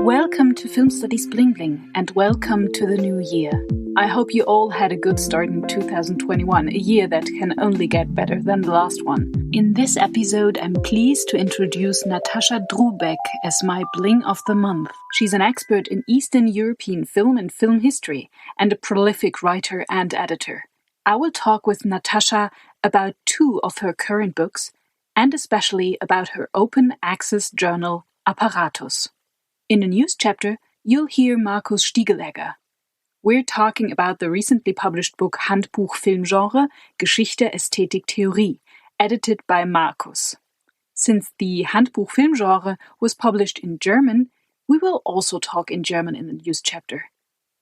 Welcome to Film Studies Bling, and welcome to the new year. I hope you all had a good start in 2021, a year that can only get better than the last one. In this episode, I'm pleased to introduce Natascha Drubek as my Bling of the Month. She's an expert in Eastern European film and film history, and a prolific writer and editor. I will talk with Natascha about two of her current books, and especially about her open access journal, Apparatus. In a news chapter, you'll hear Marcus Stiglegger. We're talking about the recently published book Handbuch Filmgenre, Geschichte, Ästhetik, Theorie, edited by Marcus. Since the Handbuch Filmgenre was published in German, we will also talk in German in the news chapter.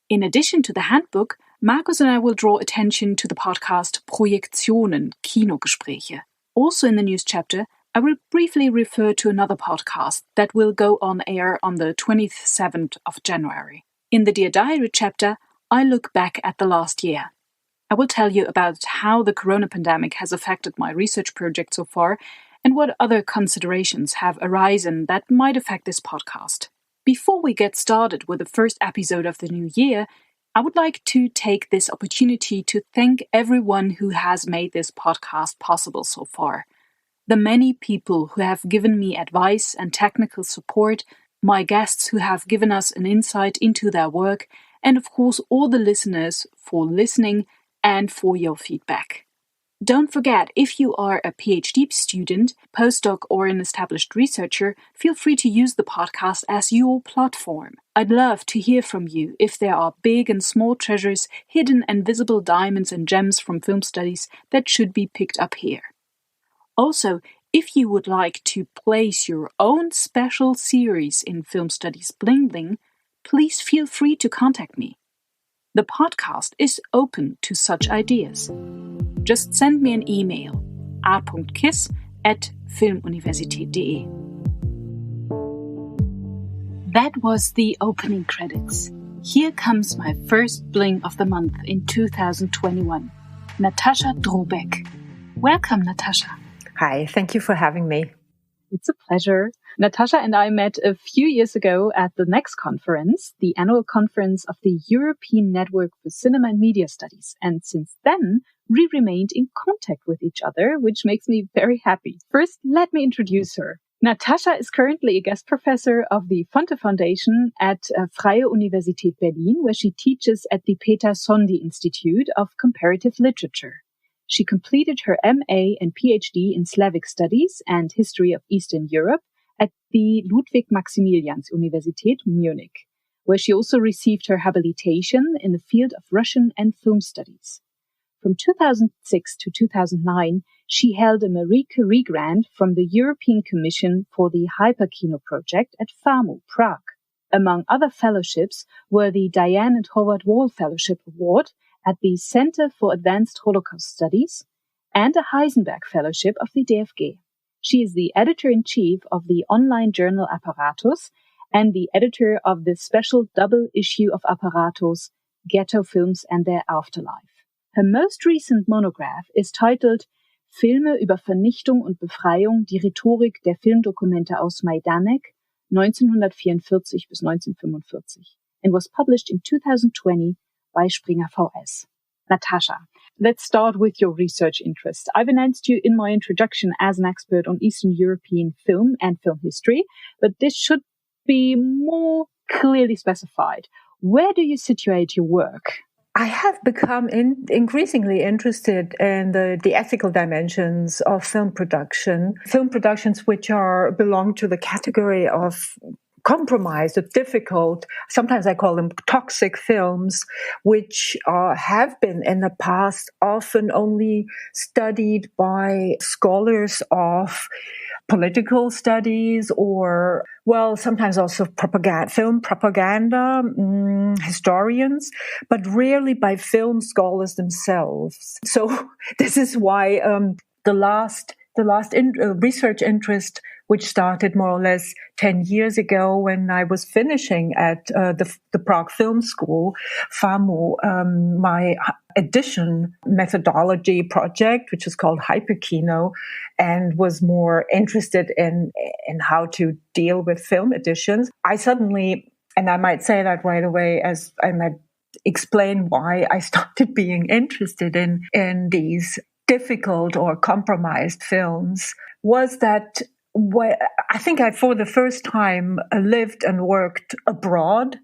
In addition to the handbook, Marcus and I will draw attention to the podcast Projektionen, Kinogespräche. Also in the news chapter, I will briefly refer to another podcast that will go on air on the 27th of January. In the Dear Diary chapter, I look back at the last year. I will tell you about how the corona pandemic has affected my research project so far and what other considerations have arisen that might affect this podcast. Before we get started with the first episode of the new year, I would like to take this opportunity to thank everyone who has made this podcast possible so far. The many people who have given me advice and technical support, my guests who have given us an insight into their work, and of course all the listeners for listening and for your feedback. Don't forget, if you are a PhD student, postdoc, or an established researcher, feel free to use the podcast as your platform. I'd love to hear from you if there are big and small treasures, hidden and visible diamonds and gems from film studies that should be picked up here. Also, if you would like to place your own special series in Film Studies Bling, please feel free to contact me. The podcast is open to such ideas. Just send me an email, a.kiss@filmuniversität.de. That was the opening credits. Here comes my first Bling of the Month in 2021, Natascha Drubek. Welcome, Natascha. Hi, thank you for having me. It's a pleasure. Natascha and I met a few years ago at the NEXT conference, the annual conference of the European Network for Cinema and Media Studies. And since then, we remained in contact with each other, which makes me very happy. First, let me introduce her. Natascha is currently a guest professor of the Fonte Foundation at Freie Universität Berlin, where she teaches at the Peter Sondy Institute of Comparative Literature. She completed her MA and PhD in Slavic Studies and History of Eastern Europe at the Ludwig-Maximilians-Universität Munich, where she also received her habilitation in the field of Russian and film studies. From 2006 to 2009, she held a Marie Curie grant from the European Commission for the Hyperkino project at FAMU, Prague. Among other fellowships were the Diane and Howard Wall Fellowship Award at the Center for Advanced Holocaust Studies and a Heisenberg Fellowship of the DFG. She is the editor-in-chief of the online journal Apparatus and the editor of the special double issue of Apparatus, Ghetto Films and Their Afterlife. Her most recent monograph is titled Filme, über Vernichtung und Befreiung, die Rhetorik der Filmdokumente aus Majdanek, 1944 bis 1945, and was published in 2020 by Springer VS. Natascha, let's start with your research interests. I've announced you in my introduction as an expert on Eastern European film and film history, but this should be more clearly specified. Where do you situate your work? I have become increasingly interested in the ethical dimensions of film productions which belong to the category of compromised or difficult, sometimes I call them toxic films, which have been in the past often only studied by scholars of political studies or, well, sometimes also film propaganda historians, but rarely by film scholars themselves. So this is why the last research interest, which started more or less 10 years ago when I was finishing at the Prague Film School, FAMU, my edition methodology project, which is called Hyperkino, and was more interested in how to deal with film editions. I suddenly And I might say that right away, as I might explain why I started being interested in these difficult or compromised films, was that I think I, for the first time, lived and worked abroad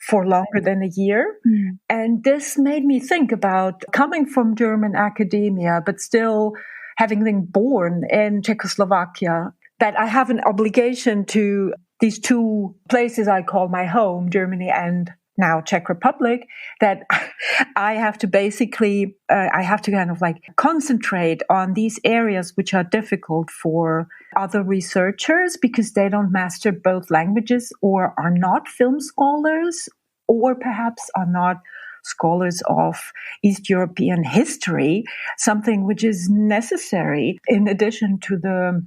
for longer than a year. Mm. And this made me think about coming from German academia, but still having been born in Czechoslovakia, that I have an obligation to these two places I call my home, Germany and now Czech Republic, that I have to basically, I have to kind of like concentrate on these areas which are difficult for other researchers because they don't master both languages or are not film scholars or perhaps are not scholars of East European history, something which is necessary in addition to the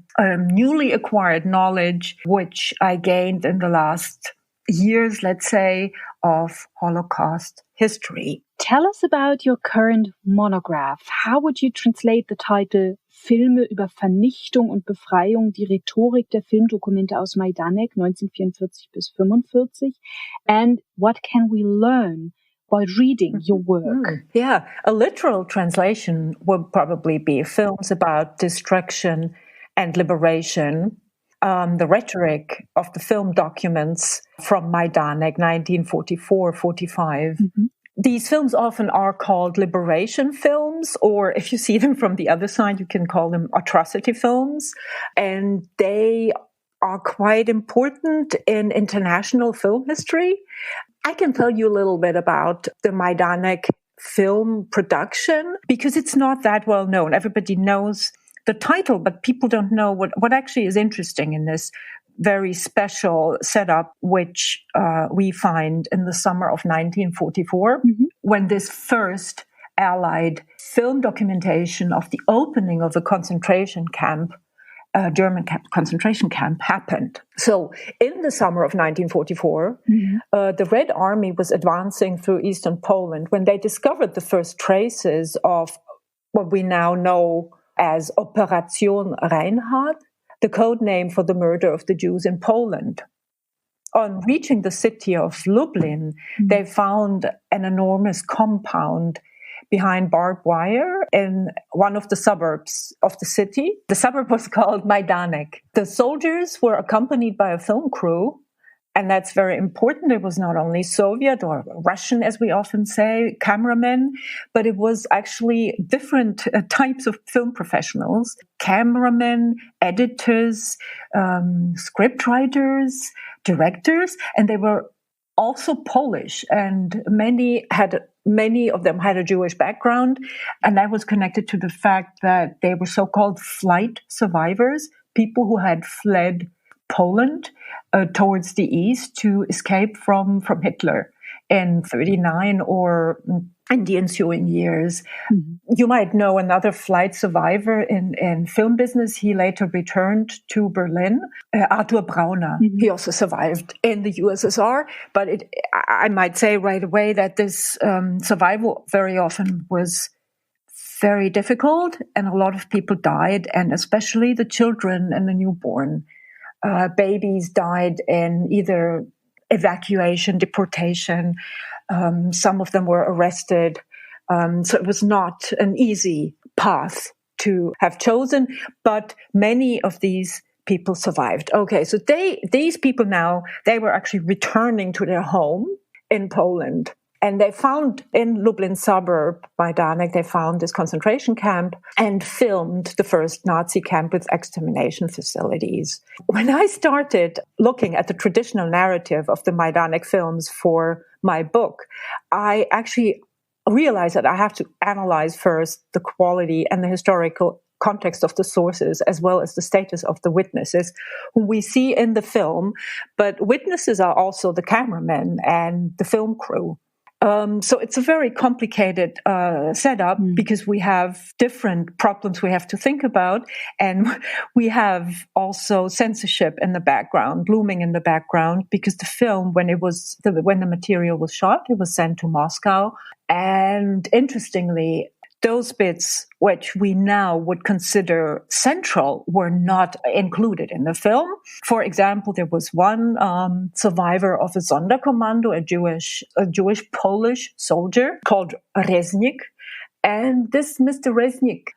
newly acquired knowledge which I gained in the last years, let's say, of Holocaust history. Tell us about your current monograph. How would you translate the title Filme über Vernichtung und Befreiung, die Rhetorik der Filmdokumente aus Majdanek 1944 bis 45? And what can we learn by reading your work? Yeah, a literal translation would probably be films about destruction and liberation, the rhetoric of the film documents from Majdanek 1944-45. Mm-hmm. These films often are called liberation films, or if you see them from the other side, you can call them atrocity films. And they are quite important in international film history. I can tell you a little bit about the Majdanek film production because it's not that well known. Everybody knows the title, but people don't know what actually is interesting in this very special setup, which we find in the summer of 1944, mm-hmm. when this first Allied film documentation of the opening of a concentration camp, German concentration camp, happened. So in the summer of 1944, mm-hmm. The Red Army was advancing through eastern Poland when they discovered the first traces of what we now know as Operation Reinhard, the code name for the murder of the Jews in Poland. On reaching the city of Lublin, mm-hmm. they found an enormous compound behind barbed wire in one of the suburbs of the city. The suburb was called Majdanek. The soldiers were accompanied by a film crew, and that's very important. It was not only Soviet or Russian, as we often say, cameramen, but it was actually different types of film professionals, cameramen, editors, scriptwriters, directors, and they were also Polish, and many of them had a Jewish background, and that was connected to the fact that they were so-called flight survivors, people who had fled Poland towards the east to escape from Hitler in 1939 or in the ensuing years. Mm-hmm. You might know another flight survivor in film business. He later returned to Berlin, Arthur Brauner. Mm-hmm. He also survived in the USSR, but I might say right away that this survival very often was very difficult, and a lot of people died, and especially the children and the newborn. Babies died in either evacuation, deportation. Some of them were arrested. So it was not an easy path to have chosen, but many of these people survived. Okay, so these people now, they were actually returning to their home in Poland. And they found in Lublin suburb, Majdanek, they found this concentration camp and filmed the first Nazi camp with extermination facilities. When I started looking at the traditional narrative of the Majdanek films for my book, I actually realized that I have to analyze first the quality and the historical context of the sources, as well as the status of the witnesses who we see in the film. But witnesses are also the cameramen and the film crew. So it's a very complicated setup because we have different problems we have to think about, and we have also censorship in the background, looming in the background, because the film, when the material was shot, it was sent to Moscow, and interestingly, those bits which we now would consider central were not included in the film. For example, there was one survivor of a Sonderkommando, a Jewish Polish soldier called Reznik. And this Mr. Reznik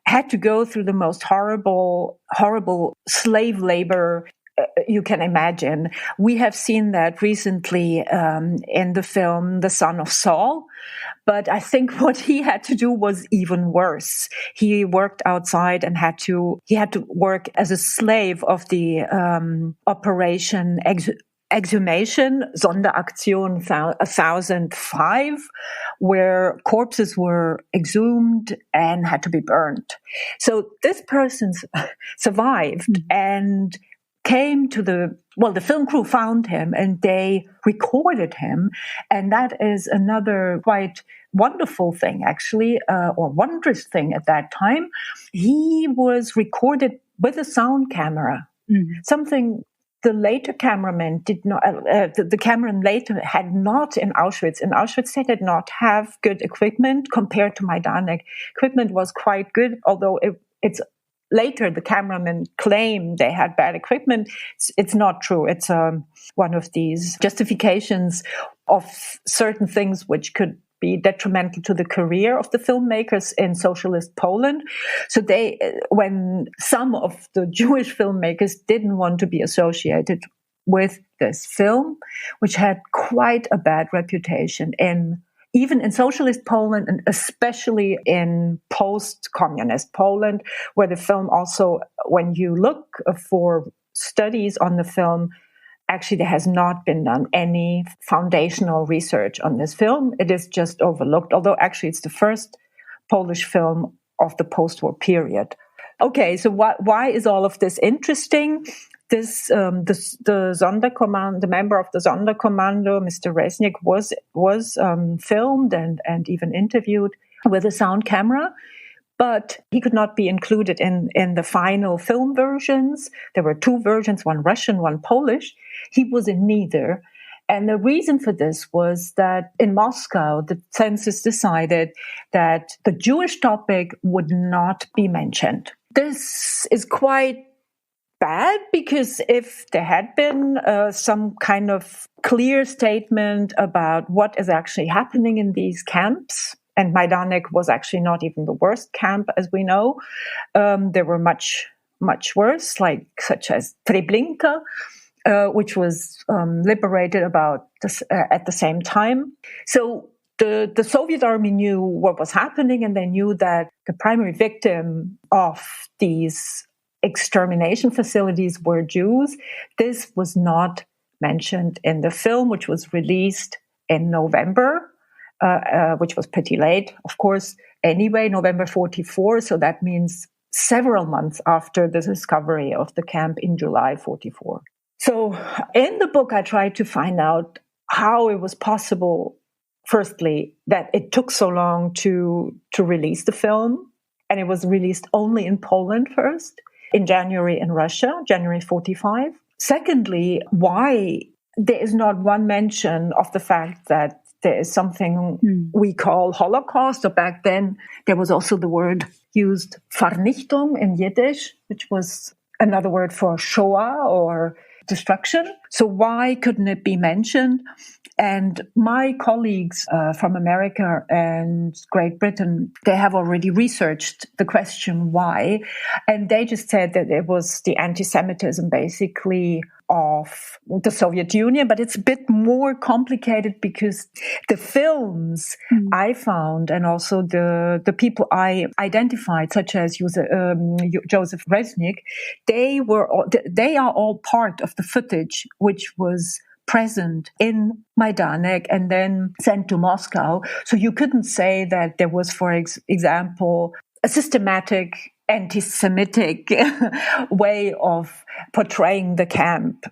had to go through the most horrible slave labor you can imagine. We have seen that recently in the film The Son of Saul. But I think what he had to do was even worse. He worked outside and he had to work as a slave of the Operation Exhumation, Sonderaktion 1005, where corpses were exhumed and had to be burned. So this person survived and came to the film crew found him and they recorded him. And that is another quite wonderful thing, actually, or wondrous thing at that time. He was recorded with a sound camera, something the later cameraman did not, the cameraman later had not in Auschwitz. In Auschwitz, they did not have good equipment compared to Majdanek. Equipment was quite good, although it's later, the cameramen claimed they had bad equipment. It's not true. It's one of these justifications of certain things which could be detrimental to the career of the filmmakers in socialist Poland. So when some of the Jewish filmmakers didn't want to be associated with this film, which had quite a bad reputation even in socialist Poland, and especially in post-communist Poland, where the film also, when you look for studies on the film, actually there has not been done any foundational research on this film. It is just overlooked, although actually it's the first Polish film of the post-war period. Okay, so why is all of this interesting? The Sonderkommando, the member of the Sonderkommando, Mr. Reznik, was filmed and even interviewed with a sound camera, but he could not be included in the final film versions. There were two versions, one Russian, one Polish. He was in neither. And the reason for this was that in Moscow, the census decided that the Jewish topic would not be mentioned. This is quite bad, because if there had been some kind of clear statement about what is actually happening in these camps, and Majdanek was actually not even the worst camp, as we know, there were much worse, such as Treblinka, which was liberated about this, at the same time. So the Soviet army knew what was happening, and they knew that the primary victim of these extermination facilities were Jews. This was not mentioned in the film, which was released in November, which was pretty late, of course, anyway, November 1944. So that means several months after the discovery of the camp in July 1944. So in the book, I tried to find out how it was possible, firstly, that it took so long to release the film. And it was released only in Poland first, in January in Russia, January 1945. Secondly, why there is not one mention of the fact that there is something we call Holocaust, or back then there was also the word used Vernichtung in Yiddish, which was another word for Shoah or destruction. So why couldn't it be mentioned? And my colleagues from America and Great Britain, they have already researched the question why. And they just said that it was the anti-Semitism, basically, of the Soviet Union. But it's a bit more complicated, because the films I found, and also the people I identified, such as Joseph Reznik, they are all part of the footage which was present in Majdanek and then sent to Moscow. So you couldn't say that there was, for example, a systematic anti-Semitic way of portraying the camp.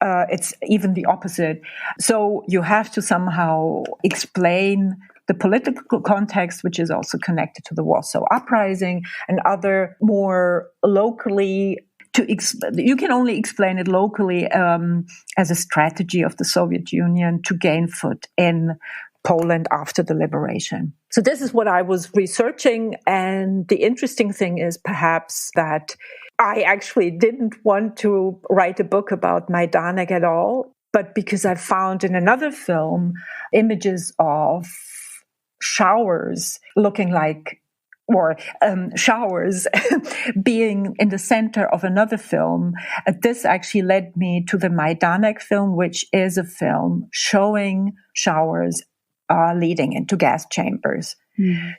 It's even the opposite. So you have to somehow explain the political context, which is also connected to the Warsaw Uprising and other more locally. You can only explain it locally as a strategy of the Soviet Union to gain foot in Poland after the liberation. So this is what I was researching. And the interesting thing is perhaps that I actually didn't want to write a book about Majdanek at all, but because I found in another film images of showers looking like, or showers being in the center of another film. This actually led me to the Majdanek film, which is a film showing showers leading into gas chambers.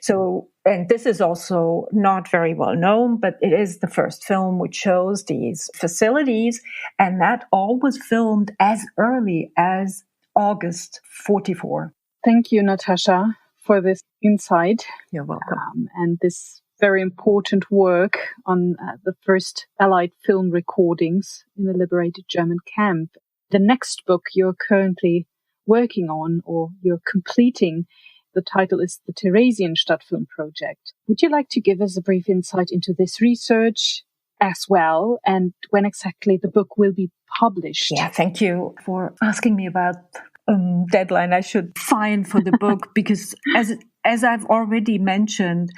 So, and this is also not very well known, but it is the first film which shows these facilities, and that all was filmed as early as August 44. Thank you, Natascha, for this insight. You're welcome. And this very important work on the first Allied film recordings in a liberated German camp. The next book you're currently working on, or you're completing, the title is the Theresienstadt Film Project. Would you like to give us a brief insight into this research as well, and when exactly the book will be published? Yeah, thank you for asking me about deadline I should find for the book, because as I've already mentioned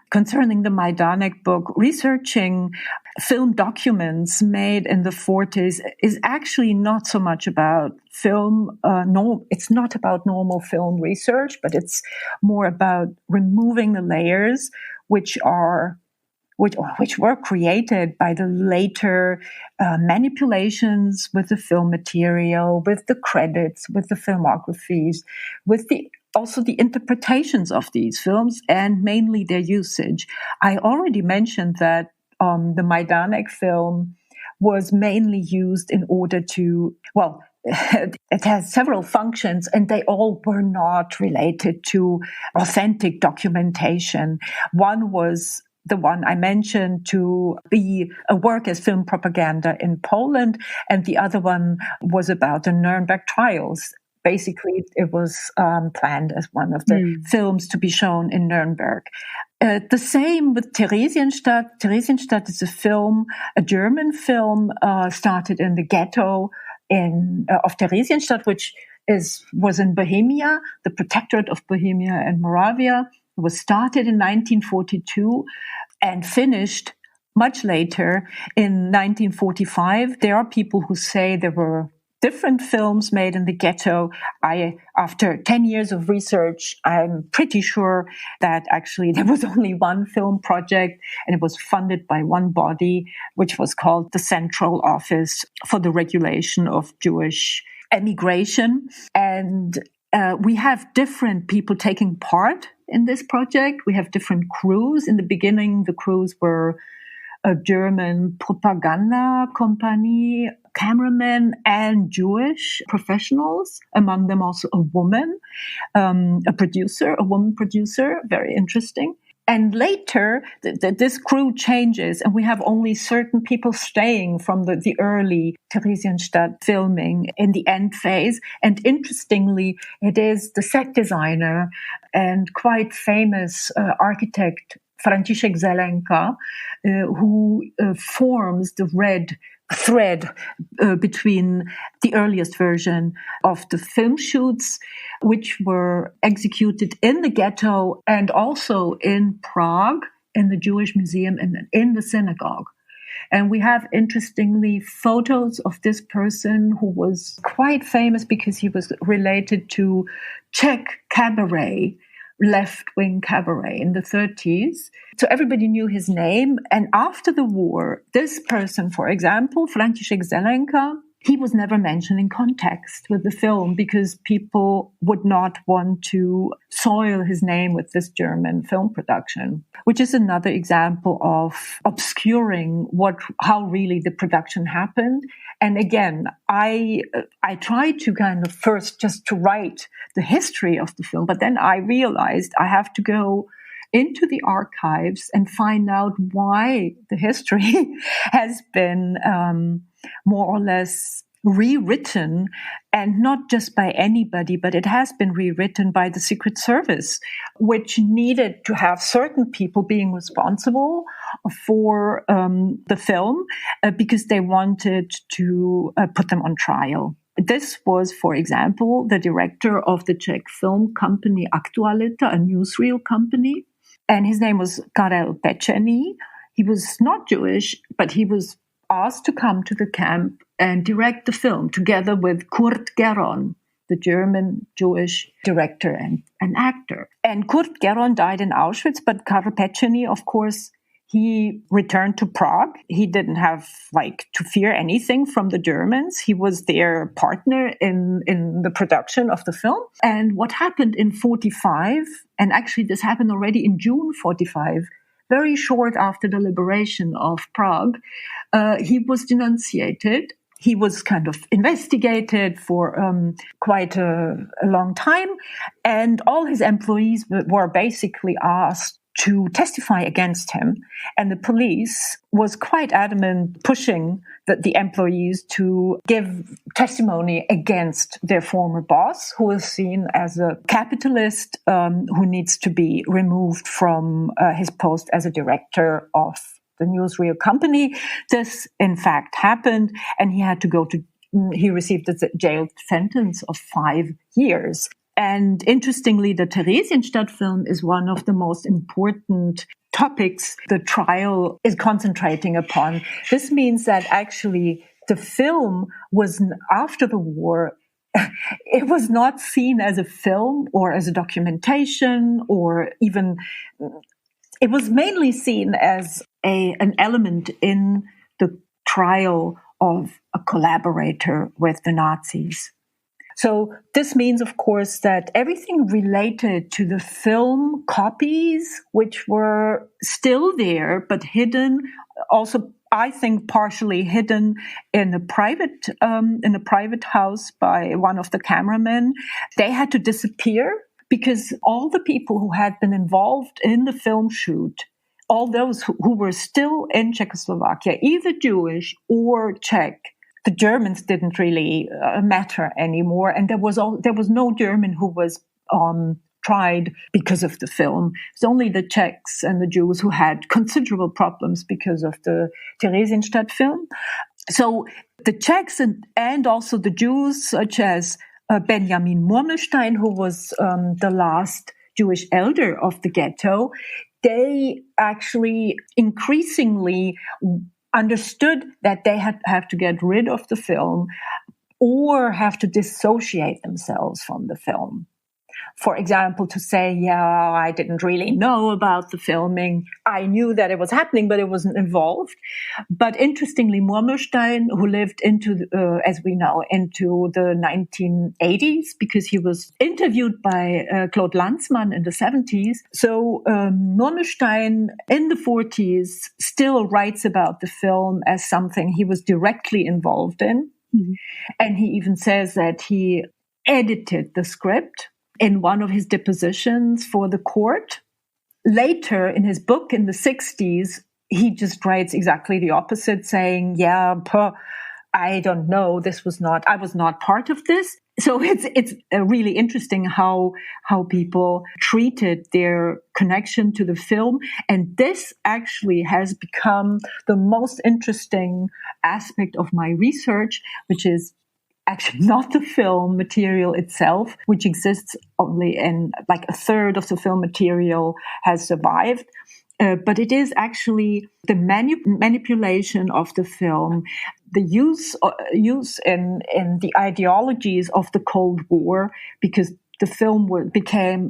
concerning the Majdanek book, researching film documents made in the 40s is actually not so much about film. It's not about normal film research, but it's more about removing the layers which were created by the later manipulations with the film material, with the credits, with the filmographies, with also the interpretations of these films, and mainly their usage. I already mentioned that the Majdanek film was mainly used in order to, it has several functions, and they all were not related to authentic documentation. One was the one I mentioned, to be a work as film propaganda in Poland, and the other one was about the Nuremberg trials. Basically, it was planned as one of the films to be shown in Nuremberg. The same with Theresienstadt. Theresienstadt is a German film, started in the ghetto of Theresienstadt, which was in Bohemia, the Protectorate of Bohemia and Moravia. It was started in 1942 and finished much later in 1945. There are people who say there were different films made in the ghetto. After 10 years of research, I'm pretty sure that actually there was only one film project, and it was funded by one body, which was called the Central Office for the Regulation of Jewish Emigration. And we have different people taking part in this project. We have different crews. In the beginning, the crews were a German propaganda company, cameramen, and Jewish professionals, among them also a woman, a woman producer, very interesting. And later, this crew changes, and we have only certain people staying from the early Theresienstadt filming in the end phase. And interestingly, it is the set designer and quite famous architect Franciszek Zelenka who forms the red thread between the earliest version of the film shoots, which were executed in the ghetto and also in Prague, in the Jewish Museum and in the synagogue. And we have, interestingly, photos of this person who was quite famous because he was related to Czech cabaret, left-wing cabaret in the 30s. So everybody knew his name. And after the war, this person, for example, Franciszek Zelenka, he was never mentioned in context with the film because people would not want to soil his name with this German film production, which is another example of obscuring how really the production happened. And again, I tried to kind of first just to write the history of the film, but then I realized I have to go into the archives and find out why the history has been more or less rewritten, and not just by anybody, but it has been rewritten by the Secret Service, which needed to have certain people being responsible for the film because they wanted to put them on trial. this was, for example, the director of the Czech film company Aktualita, a newsreel company. And his name was Karel Pečený. He was not Jewish, but he was asked to come to the camp and direct the film together with Kurt Geron, the German Jewish director and actor. And Kurt Geron died in Auschwitz, but Karel Pečený, of course, he returned to Prague. He didn't have to fear anything from the Germans. He was their partner in the production of the film. And what happened in 1945, and actually this happened already in June 1945, very short after the liberation of Prague, he was denunciated. He was kind of investigated for quite a long time. And all his employees were basically asked to testify against him. And the police was quite adamant, pushing the employees to give testimony against their former boss, who was seen as a capitalist who needs to be removed from his post as a director of the newsreel company. This, in fact, happened, and he received a jail sentence of 5 years. And interestingly, the Theresienstadt film is one of the most important topics the trial is concentrating upon. This means that actually the film was, after the war, it was not seen as a film or as a documentation, or even, it was mainly seen as an element in the trial of a collaborator with the Nazis. So this means, of course, that everything related to the film copies, which were still there but hidden, also I think partially hidden in a private house by one of the cameramen, they had to disappear because all the people who had been involved in the film shoot, all those who were still in Czechoslovakia, either Jewish or Czech, the Germans didn't really matter anymore, and there was no German who was tried because of the film. It's only the Czechs and the Jews who had considerable problems because of the Theresienstadt film. So the Czechs and also the Jews, such as Benjamin Murmelstein, who was the last Jewish elder of the ghetto, they actually increasingly understood that they have to get rid of the film or have to dissociate themselves from the film. For example, to say, I didn't really know about the filming. I knew that it was happening, but it wasn't involved. But interestingly, Murmelstein, who lived as we know, into the 1980s, because he was interviewed by Claude Lanzmann in the 70s. So Murmelstein in the 40s still writes about the film as something he was directly involved in. Mm-hmm. And he even says that he edited the script in one of his depositions for the court. Later, in his book in the 60s, he just writes exactly the opposite, saying, I don't know, I was not part of this. So it's really interesting how people treated their connection to the film. And this actually has become the most interesting aspect of my research, which is actually not the film material itself, which exists only in a third of the film material has survived. But it is actually the manipulation of the film, the use in the ideologies of the Cold War, because the film became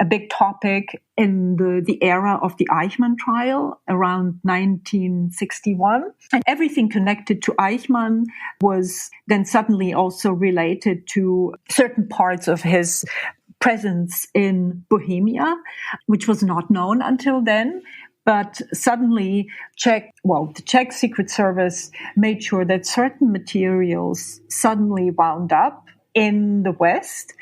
a big topic in the era of the Eichmann trial around 1961. And everything connected to Eichmann was then suddenly also related to certain parts of his presence in Bohemia, which was not known until then. But suddenly, the Czech Secret Service made sure that certain materials suddenly wound up in the West,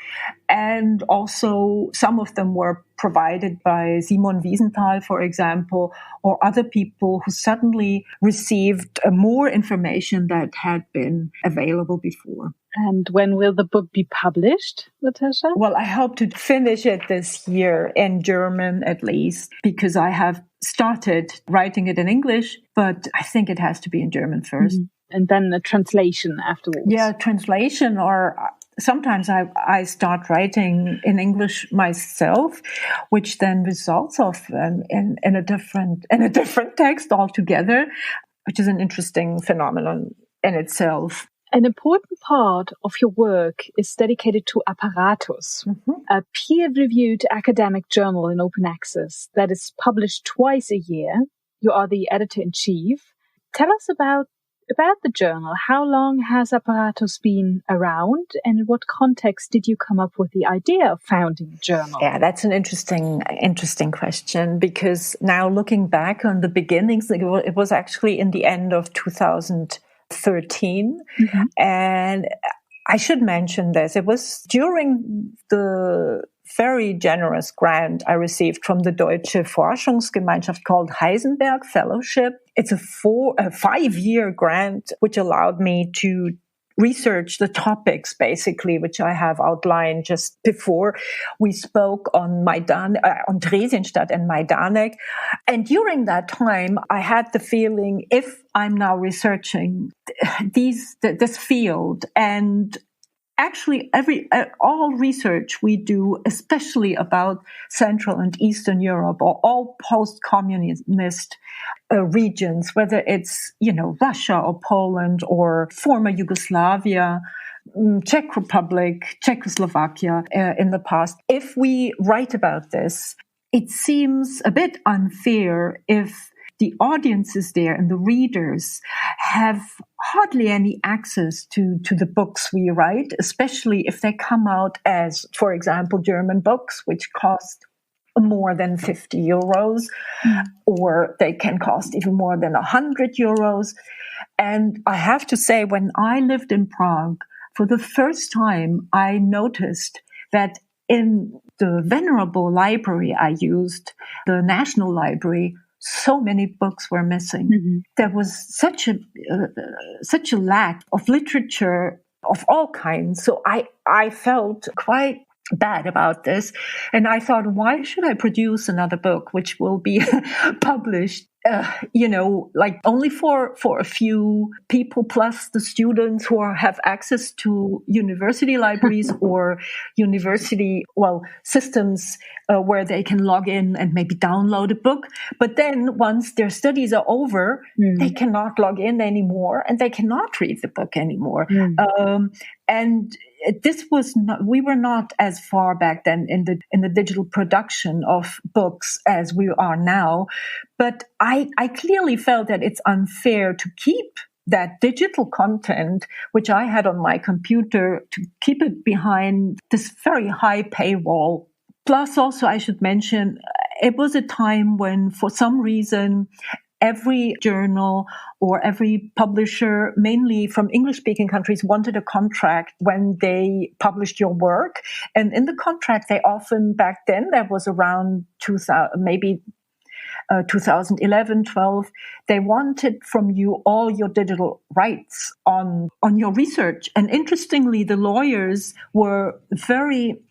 and also some of them were provided by Simon Wiesenthal, for example, or other people who suddenly received more information that had been available before. And when will the book be published, Natascha? Well, I hope to finish it this year, in German at least, because I have started writing it in English, but I think it has to be in German first. Mm-hmm. and then a translation afterwards. Yeah, translation, or sometimes I start writing in English myself, which then results in a different text altogether, which is an interesting phenomenon in itself. An important part of your work is dedicated to Apparatus, a peer-reviewed academic journal in open access that is published twice a year. You are the editor-in-chief. Tell us about the journal. How long has Apparatus been around, and in what context did you come up with the idea of founding a journal? Yeah, that's an interesting question, because now looking back on the beginnings, it was actually in the end of 2013. And I should mention this. It was during the very generous grant I received from the Deutsche Forschungsgemeinschaft called Heisenberg Fellowship. It's a 5-year grant, which allowed me to research the topics, basically, which I have outlined just before we spoke on on Theresienstadt and Majdanek. And during that time, I had the feeling, if I'm now researching this field, and actually all research we do, especially about Central and Eastern Europe or all post-communist regions, whether it's, Russia or Poland or former Yugoslavia, Czech Republic, Czechoslovakia in the past. If we write about this, it seems a bit unfair if the audiences there and the readers have hardly any access to the books we write, especially if they come out as, for example, German books, which cost more than 50 euros, or they can cost even more than 100 euros. And I have to say, when I lived in Prague, for the first time, I noticed that in the venerable library I used, the National Library, so many books were missing. There was such a lack of literature of all kinds. So I felt quite bad about this. And I thought, why should I produce another book which will be published, only for a few people, plus the students who have access to university libraries or university, systems where they can log in and maybe download a book. But then once their studies are over, they cannot log in anymore and they cannot read the book anymore. And this was not, we were not as far back then in the digital production of books as we are now. But I clearly felt that it's unfair to keep that digital content, which I had on my computer, to keep it behind this very high paywall. Plus, also, I should mention, it was a time when, for some reason, every journal or every publisher, mainly from English-speaking countries, wanted a contract when they published your work. And in the contract, they often, back then, that was around 2011, 12, they wanted from you all your digital rights on your research. And interestingly, the lawyers were very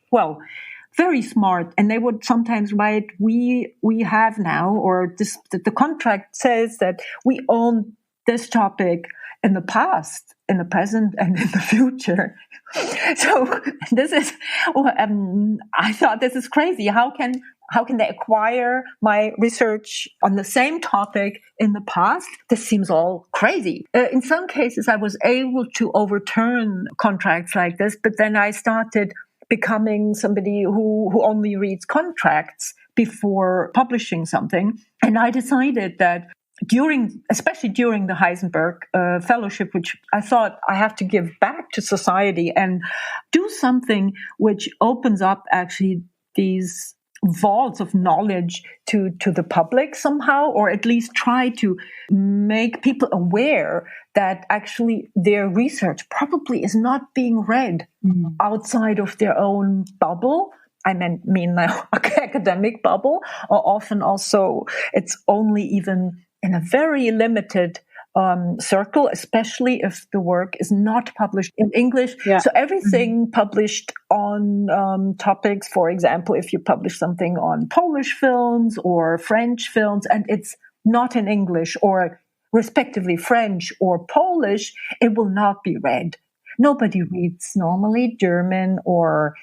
smart, and they would sometimes write, we have now, or this, the contract says that we own this topic in the past, in the present, and in the future. So this is, I thought, this is crazy. How can they acquire my research on the same topic in the past? This seems all crazy. In some cases, I was able to overturn contracts like this, but then I started becoming somebody who only reads contracts before publishing something. And I decided that especially during the Heisenberg Fellowship, which I thought I have to give back to society and do something which opens up actually these vaults of knowledge to the public somehow, or at least try to make people aware that actually their research probably is not being read outside of their own bubble. I mean now academic bubble, or often also it's only even in a very limited circle, especially if the work is not published in English. Yeah. So everything published on topics, for example, if you publish something on Polish films or French films and it's not in English, or respectively French or Polish, it will not be read. Nobody reads normally German or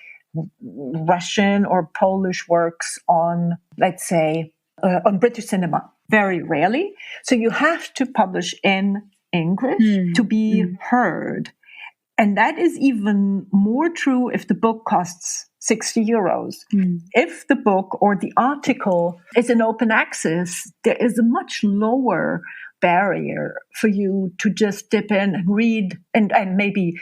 Russian or Polish works on, let's say, on British cinema. Very rarely. So you have to publish in English to be heard. And that is even more true if the book costs 60 euros. If the book or the article is in open access, there is a much lower barrier for you to just dip in and read and maybe,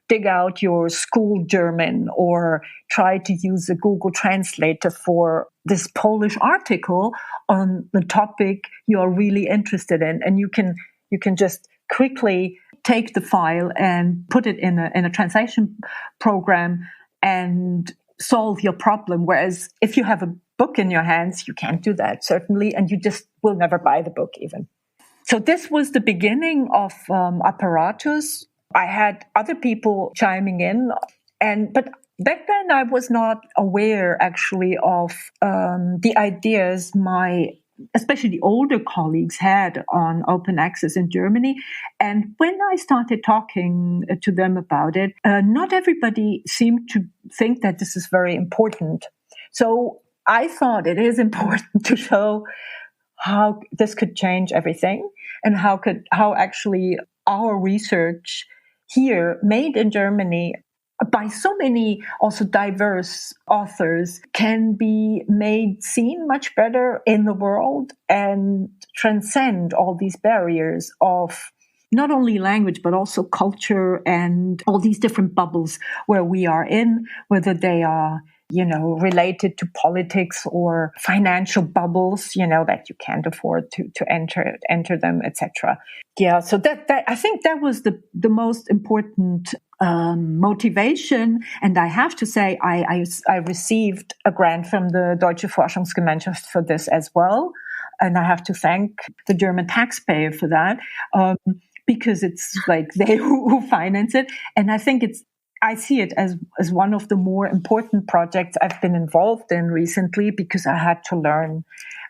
dig out your school German or try to use a Google translator for this Polish article on the topic you're really interested in. And you can just quickly take the file and put it in a translation program and solve your problem. Whereas if you have a book in your hands, you can't do that, certainly, and you just will never buy the book even. So this was the beginning of Apparatus. I had other people chiming in, but back then I was not aware actually of the ideas especially the older colleagues had on open access in Germany. And when I started talking to them about it, not everybody seemed to think that this is very important. So I thought it is important to show how this could change everything and how actually our research here made in Germany by so many also diverse authors can be seen much better in the world and transcend all these barriers of not only language, but also culture and all these different bubbles where we are in, whether they are, related to politics or financial bubbles, that you can't afford to enter them, etc. Yeah, so that I think that was the most important motivation. And I have to say, I received a grant from the Deutsche Forschungsgemeinschaft for this as well. And I have to thank the German taxpayer for that, because it's like they who finance it. And I think I see it as one of the more important projects I've been involved in recently, because I had to learn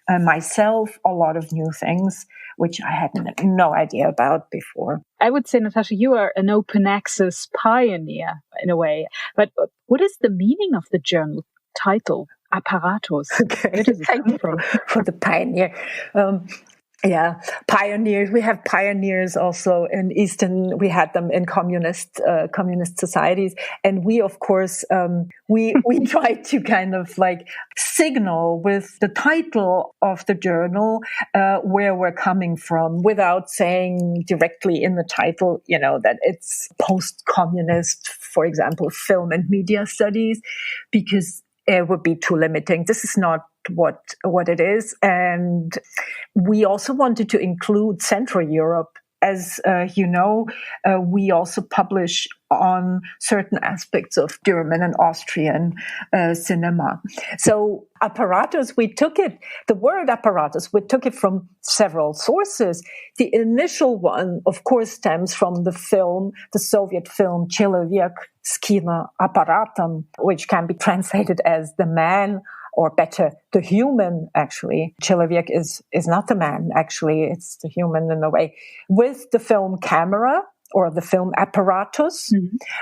myself a lot of new things, which I had no idea about before. I would say, Natascha, you are an open access pioneer in a way. But what is the meaning of the journal title, Apparatus? Okay. Where does it come from? For the pioneer. Yeah, pioneers. We have pioneers also in Eastern. We had them in communist societies, and we, of course, we try to kind of like signal with the title of the journal where we're coming from, without saying directly in the title, that it's post-communist, for example, film and media studies, because it would be too limiting. This is not what it is. And we also wanted to include Central Europe. As we also publish on certain aspects of German and Austrian cinema. So Apparatus, the word apparatus, we took it from several sources. The initial one, of course, stems from the Soviet film Человек скина аппаратом, which can be translated as the man, or better, the human, actually. Человек is not the man, actually. It's the human in a way. With the film camera, or the film Apparatus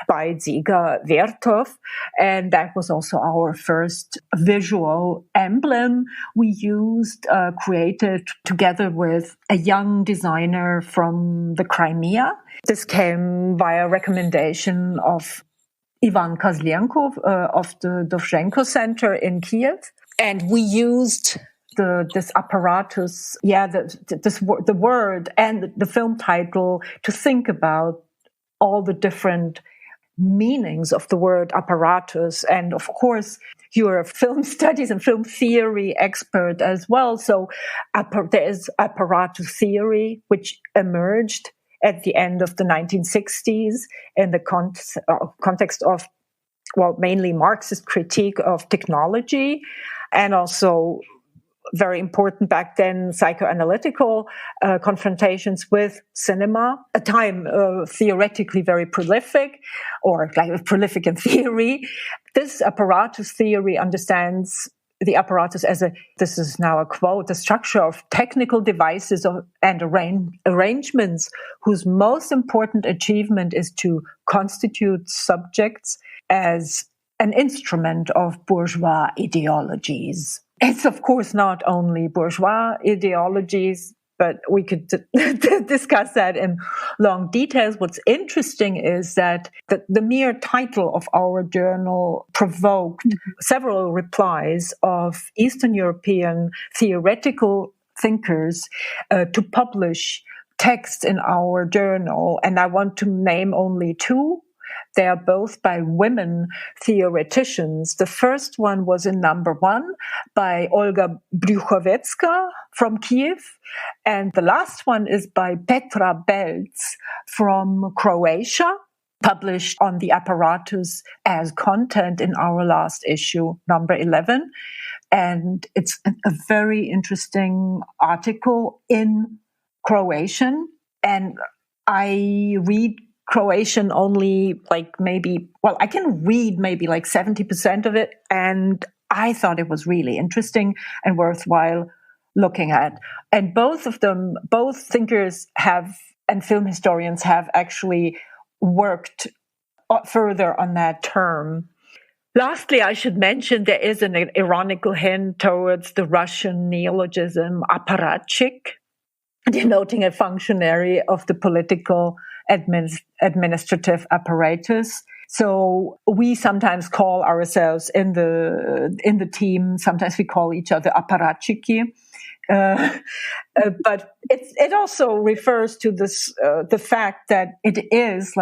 by Dziga Vertov. And that was also our first visual emblem we used, created together with a young designer from the Crimea. This came via recommendation of Ivan Kozlenko of the Dovzhenko Center in Kiev. And we used this apparatus, the word and the film title to think about all the different meanings of the word apparatus. And of course, you're a film studies and film theory expert as well. So there is apparatus theory, which emerged at the end of the 1960s in the context of, mainly Marxist critique of technology, and also very important back then, psychoanalytical confrontations with cinema, a time theoretically very prolific, or like prolific in theory. This apparatus theory understands the apparatus as this is now a quote, the structure of technical devices and arrangements whose most important achievement is to constitute subjects as an instrument of bourgeois ideologies. It's, of course, not only bourgeois ideologies, but we could discuss that in long details. What's interesting is that the mere title of our journal provoked several replies of Eastern European theoretical thinkers to publish texts in our journal. And I want to name only two. They are both by women theoreticians. The first one was in number 1 by Olga Bruchovecka from Kiev. And the last one is by Petra Belc from Croatia, published on the Apparatus as content in our last issue, number 11. And it's a very interesting article in Croatian. And I read Croatian only I can read maybe 70% of it. And I thought it was really interesting and worthwhile looking at. And both thinkers and film historians have actually worked further on that term. Lastly, I should mention there is an ironical hint towards the Russian neologism apparatchik, denoting a functionary of the political administrative apparatus. So we sometimes call ourselves in the team, sometimes we call each other apparatchiki. But it also refers to this, the fact that it is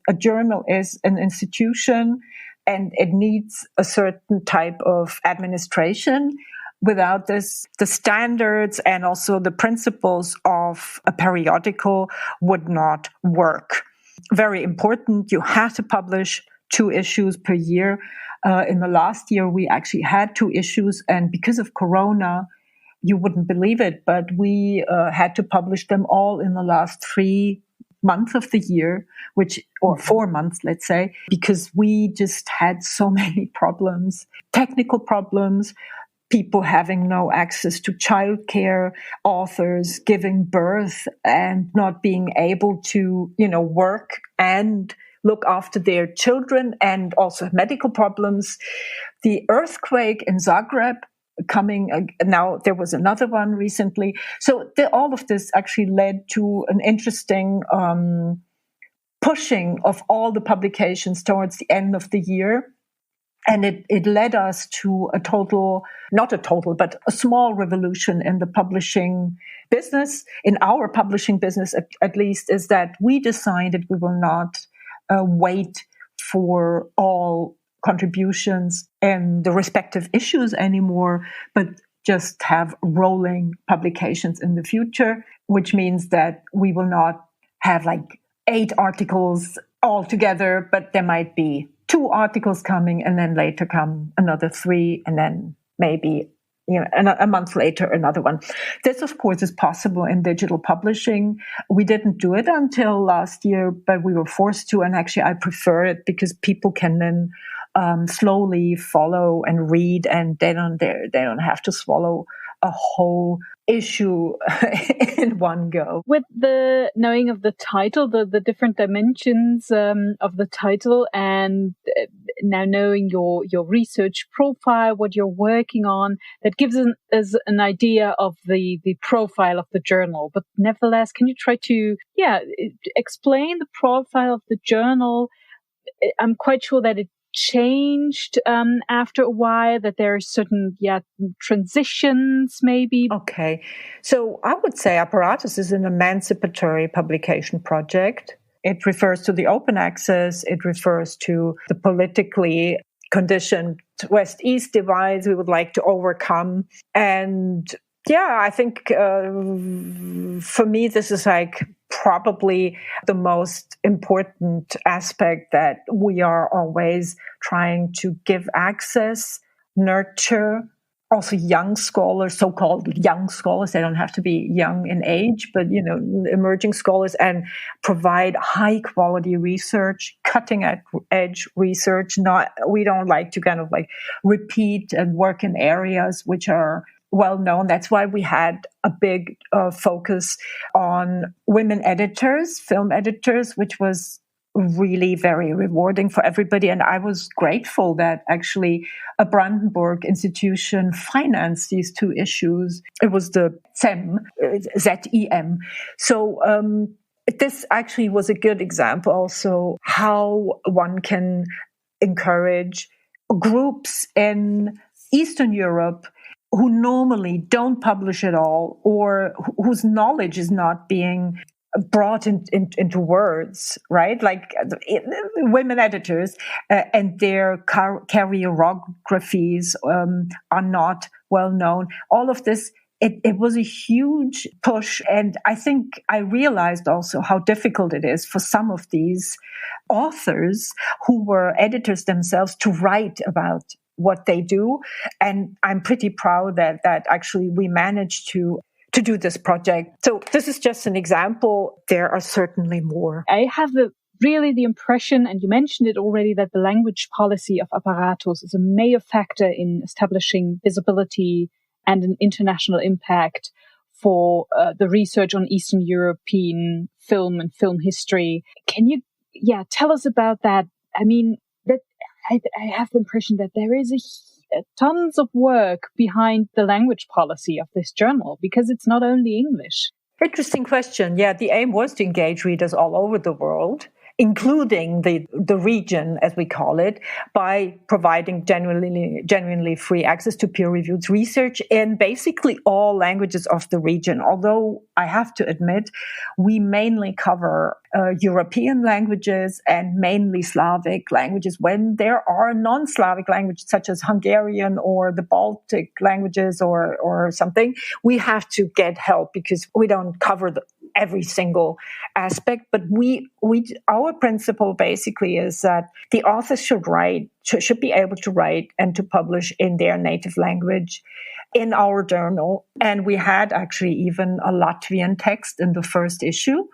a journal is an institution and it needs a certain type of administration. Without this, the standards and also the principles of a periodical would not work. Very important, you have to publish 2 issues per year. In the last year, we actually had 2 issues, and because of Corona, you wouldn't believe it, but we had to publish them all in the last 3 months of the year, or 4 months, let's say, because we just had so many problems, technical problems, people having no access to childcare, authors giving birth and not being able to, work and look after their children, and also medical problems. The earthquake in Zagreb coming, now there was another one recently. So all of this actually led to an interesting pushing of all the publications towards the end of the year. And it led us to a small revolution in the publishing business, in our publishing business at least, is that we decided we will not wait for all contributions and the respective issues anymore, but just have rolling publications in the future, which means that we will not have 8 articles all together, but there might be 2 articles coming, and then later come another 3, and then maybe a month later another one. This, of course, is possible in digital publishing. We didn't do it until last year, but we were forced to, and actually I prefer it because people can then slowly follow and read, and they don't have to swallow a whole issue in one go. With the knowing of the title, the different dimensions of the title, and now knowing your research profile, what you're working on, that gives us an idea of the profile of the journal. But nevertheless, can you try to explain the profile of the journal? I'm quite sure that it changed after a while, that there are certain transitions maybe. Okay, so I would say Apparatus is an emancipatory publication project. It refers to the open access, it refers to the politically conditioned West-East divides we would like to overcome. And I think for me this is probably the most important aspect, that we are always trying to give access, nurture, also young scholars, so-called young scholars. They don't have to be young in age, but, emerging scholars, and provide high quality research, cutting edge research. We don't like to kind of like repeat and work in areas which are well known. That's why we had a big focus on women editors, film editors, which was really very rewarding for everybody. And I was grateful that actually a Brandenburg institution financed these two issues. It was the ZEM, Z-E-M. So this actually was a good example also how one can encourage groups in Eastern Europe who normally don't publish at all, or whose knowledge is not being brought into words, right? Like women editors and their choreographies are not well known. All of this, it was a huge push. And I think I realized also how difficult it is for some of these authors who were editors themselves to write about what they do. And I'm pretty proud that actually we managed to do this project. So this is just an example. There are certainly more. I have the impression, and you mentioned it already, that the language policy of Apparatus is a major factor in establishing visibility and an international impact for the research on Eastern European film and film history. Can you, tell us about that? I mean, that I have the impression that there is tons of work behind the language policy of this journal, because it's not only English. Interesting question. Yeah, the aim was to engage readers all over the world, including the region, as we call it, by providing genuinely free access to peer-reviewed research in basically all languages of the region. Although I have to admit, we mainly cover European languages and mainly Slavic languages. When there are non-Slavic languages such as Hungarian or the Baltic languages or something, we have to get help because we don't cover every single aspect. But our principle basically is that the authors should be able to write and to publish in their native language in our journal. And we had actually even a Latvian text in the first issue.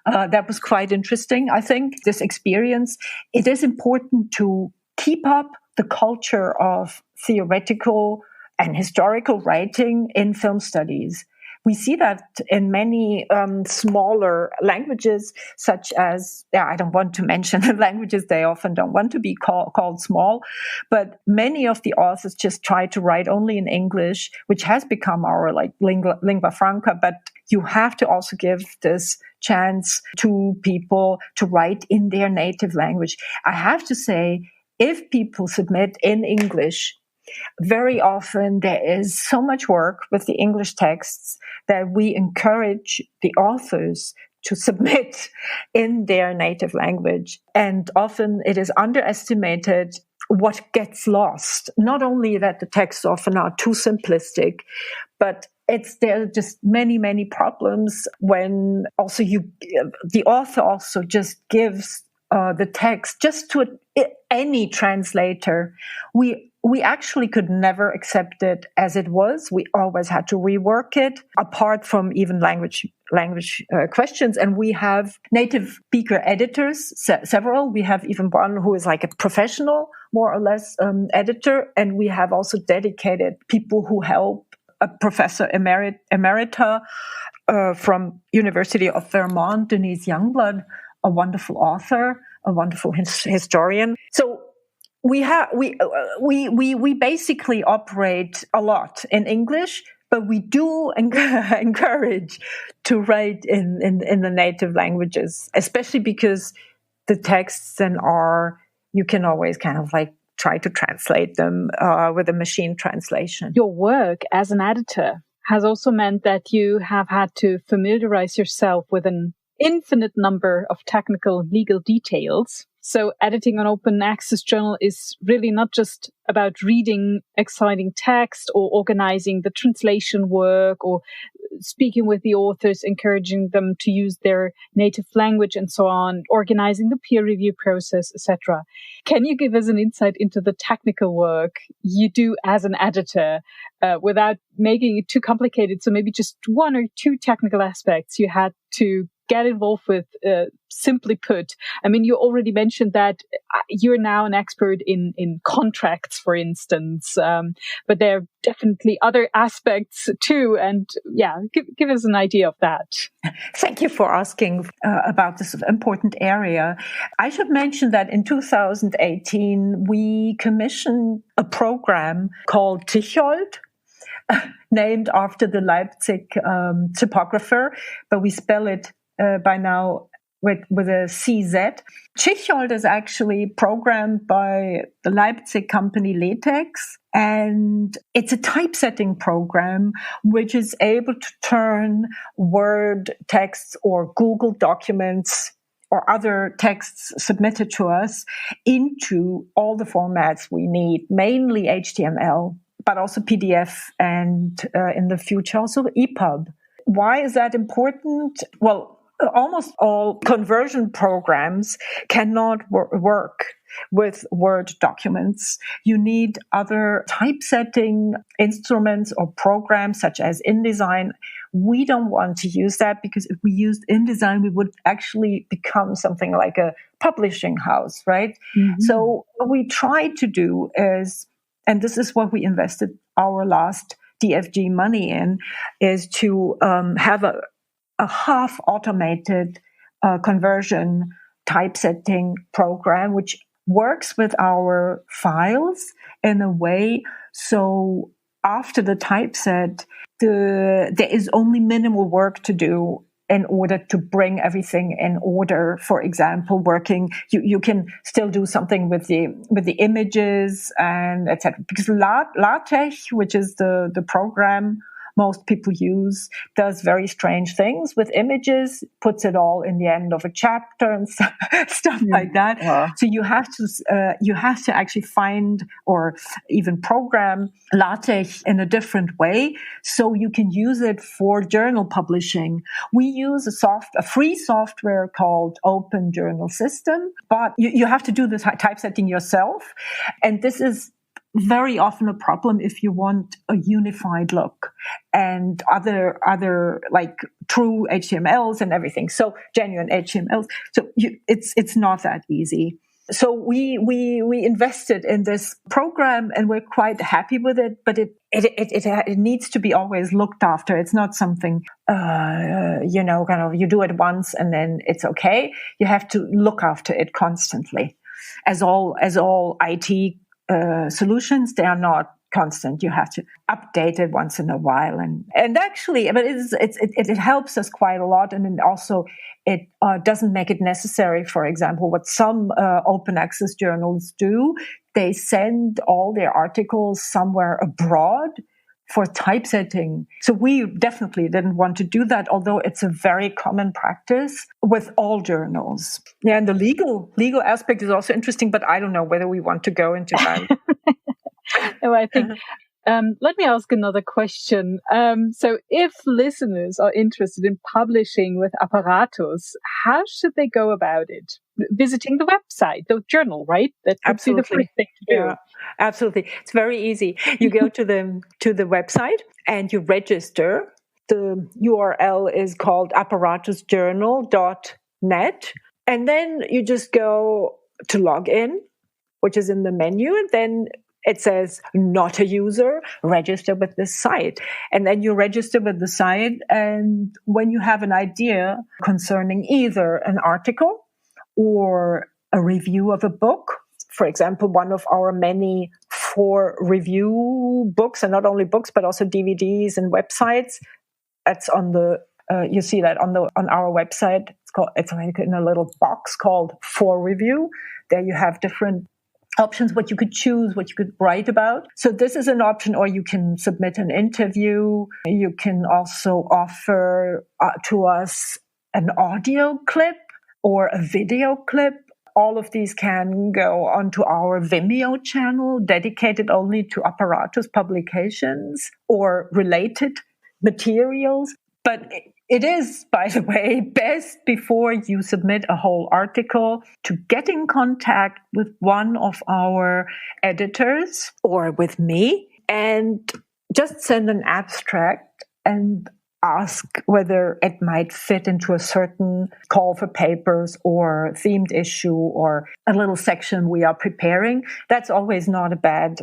That was quite interesting. I think this experience, it is important to keep up the culture of theoretical and historical writing in film studies. We see that in many smaller languages, such as, I don't want to mention the languages, they often don't want to be called small, but many of the authors just try to write only in English, which has become our lingua franca, but you have to also give this chance to people to write in their native language. I have to say, if people submit in English, very often there is so much work with the English texts that we encourage the authors to submit in their native language. And often it is underestimated what gets lost. Not only that the texts often are too simplistic, but there are just many, many problems when also the author also just gives the text just to any translator. We actually could never accept it as it was. We always had to rework it, apart from even language questions. And we have native speaker editors, several. We have even one who is like a professional, more or less, editor. And we have also dedicated people who help, a professor emerita from University of Vermont, Denise Youngblood, a wonderful author, a wonderful historian. So we basically operate a lot in English, but we do encourage to write in the native languages, especially because the texts then you can always kind of like try to translate them with a machine translation. Your work as an editor has also meant that you have had to familiarize yourself with an infinite number of technical legal details. So editing an open access journal is really not just about reading exciting text or organizing the translation work or speaking with the authors, encouraging them to use their native language and so on, organizing the peer review process, etc. Can you give us an insight into the technical work you do as an editor without making it too complicated? So maybe just one or two technical aspects you had to get involved with, simply put. I mean, you already mentioned that you're now an expert in contracts, for instance, but there are definitely other aspects too. And yeah, give us an idea of that. Thank you for asking about this important area. I should mention that in 2018, we commissioned a program called Tichold, named after the Leipzig typographer, but we spell it by now with a CZ. Tichold is actually programmed by the Leipzig company LaTeX, and it's a typesetting program which is able to turn Word texts or Google documents or other texts submitted to us into all the formats we need, mainly HTML, but also PDF and in the future also EPUB. Why is that important? Well, almost all conversion programs cannot work with Word documents. You need other typesetting instruments or programs such as InDesign. We don't want to use that because if we used InDesign, we would actually become something like a publishing house, right? Mm-hmm. So what we try to do is, and this is what we invested our last DFG money in, is to have a half automated conversion typesetting program, which works with our files in a way so after the typeset, there is only minimal work to do in order to bring everything in order. For example, you can still do something with the images and etc. Because LaTeX, which is the program most people use, does very strange things with images, puts it all in the end of a chapter and stuff like that. Yeah. So you have to actually find or even program LaTeX in a different way so you can use it for journal publishing. We use a free software called Open Journal System, but you have to do the typesetting yourself, and this is very often a problem if you want a unified look and other like true HTMLs and everything. So genuine HTMLs. So it's not that easy. So we invested in this program and we're quite happy with it, but it needs to be always looked after. It's not something, kind of you do it once and then it's okay. You have to look after it constantly. As all IT solutions, they are not constant. You have to update it once in a while, and actually, but it helps us quite a lot, and then also it doesn't make it necessary. For example, what some open access journals do, they send all their articles somewhere abroad for typesetting. So we definitely didn't want to do that, although it's a very common practice with all journals. Yeah, and the legal aspect is also interesting, but I don't know whether we want to go into that. No, I think, let me ask another question. So if listeners are interested in publishing with Apparatus, how should they go about it? Visiting the website, the journal, right? That would be the first thing to do. Yeah, absolutely. It's very easy. You go to the website and you register. The URL is called apparatusjournal.net. And then you just go to log in, which is in the menu. And then it says, not a user, register with this site. And then you register with the site. And when you have an idea concerning either an article or a review of a book, for example, one of our many 4 review books, and not only books, but also DVDs and websites. That's on you see that on our website. It's like in a little box called For Review. There you have different options, what you could choose, what you could write about. So this is an option, or you can submit an interview. You can also offer to us an audio clip or a video clip. All of these can go onto our Vimeo channel, dedicated only to Apparatus publications or related materials. But it is, by the way, best before you submit a whole article to get in contact with one of our editors or with me and just send an abstract and ask whether it might fit into a certain call for papers or themed issue or a little section we are preparing. That's always not a bad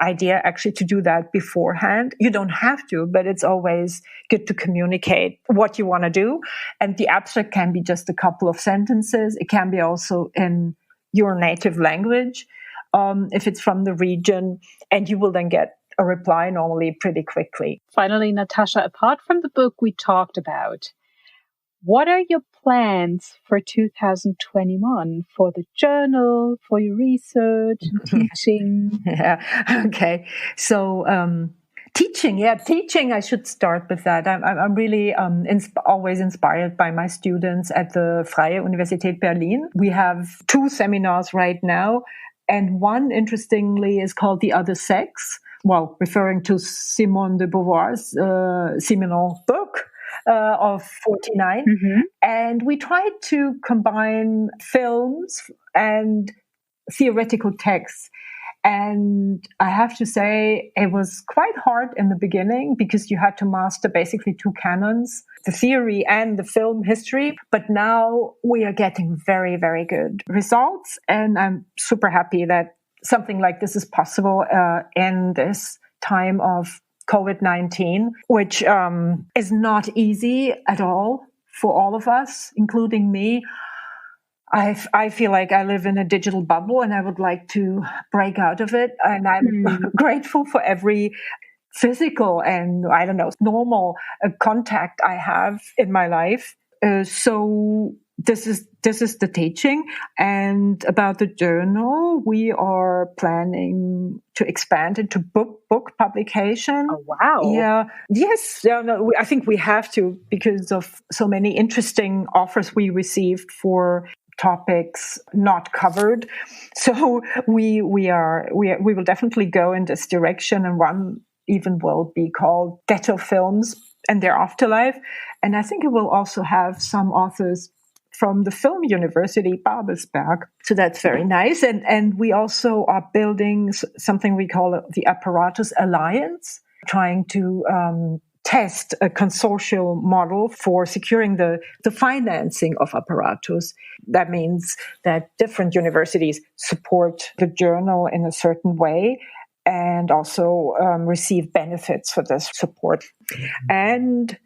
idea, actually, to do that beforehand. You don't have to, but it's always good to communicate what you want to do. And the abstract can be just a couple of sentences. It can be also in your native language, if it's from the region, and you will then get a reply normally pretty quickly. Finally, Natascha, apart from the book we talked about, what are your plans for 2021 for the journal, for your research and teaching? Okay. So, teaching, I should start with that. I'm really always inspired by my students at the Freie Universität Berlin. We have 2 seminars right now, and one, interestingly, is called The Other Sex. Well, referring to Simone de Beauvoir's seminal book of 49. Mm-hmm. And we tried to combine films and theoretical texts. And I have to say, it was quite hard in the beginning because you had to master basically 2 canons, the theory and the film history. But now we are getting very, very good results. And I'm super happy that something like this is possible in this time of COVID-19, which is not easy at all for all of us, including me. I feel like I live in a digital bubble and I would like to break out of it. And I'm grateful for every physical and, normal contact I have in my life. So this is the teaching. And about the journal, we are planning to expand into book publication. Oh, wow. Yeah. Yes. Yeah, no, I think we have to because of so many interesting offers we received for topics not covered. So we will definitely go in this direction, and one even will be called Ghetto Films and Their Afterlife. And I think it will also have some authors from the Film University, Babelsberg. So that's very nice. And we also are building something we call the Apparatus Alliance, trying to test a consortial model for securing the financing of Apparatus. That means that different universities support the journal in a certain way and also receive benefits for this support. And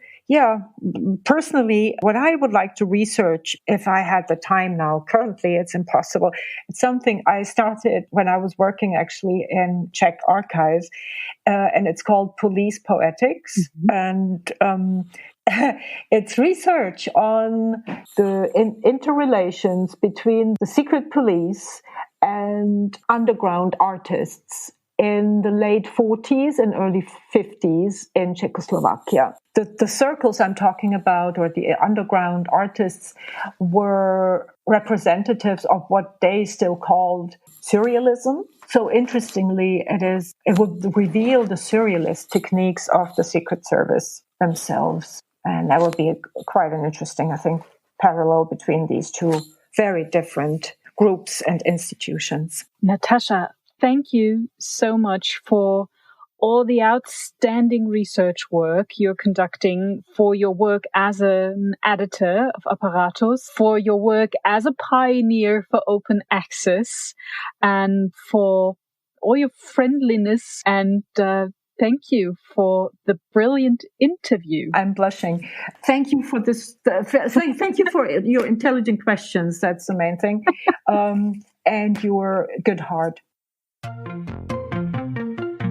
personally, what I would like to research if I had the time now, currently it's impossible. It's something I started when I was working actually in Czech archives, and it's called Police Poetics. Mm-hmm. And it's research on the interrelations between the secret police and underground artists in the late 40s and early 50s in Czechoslovakia. The circles I'm talking about, or the underground artists, were representatives of what they still called surrealism. So interestingly, it would reveal the surrealist techniques of the Secret Service themselves. And that would be quite an interesting, I think, parallel between these 2 very different groups and institutions. Natascha, thank you so much for all the outstanding research work you're conducting, for your work as an editor of Apparatus, for your work as a pioneer for open access, and for all your friendliness. And thank you for the brilliant interview. I'm blushing. Thank you for this. Thank you for your intelligent questions. That's the main thing. And your good heart.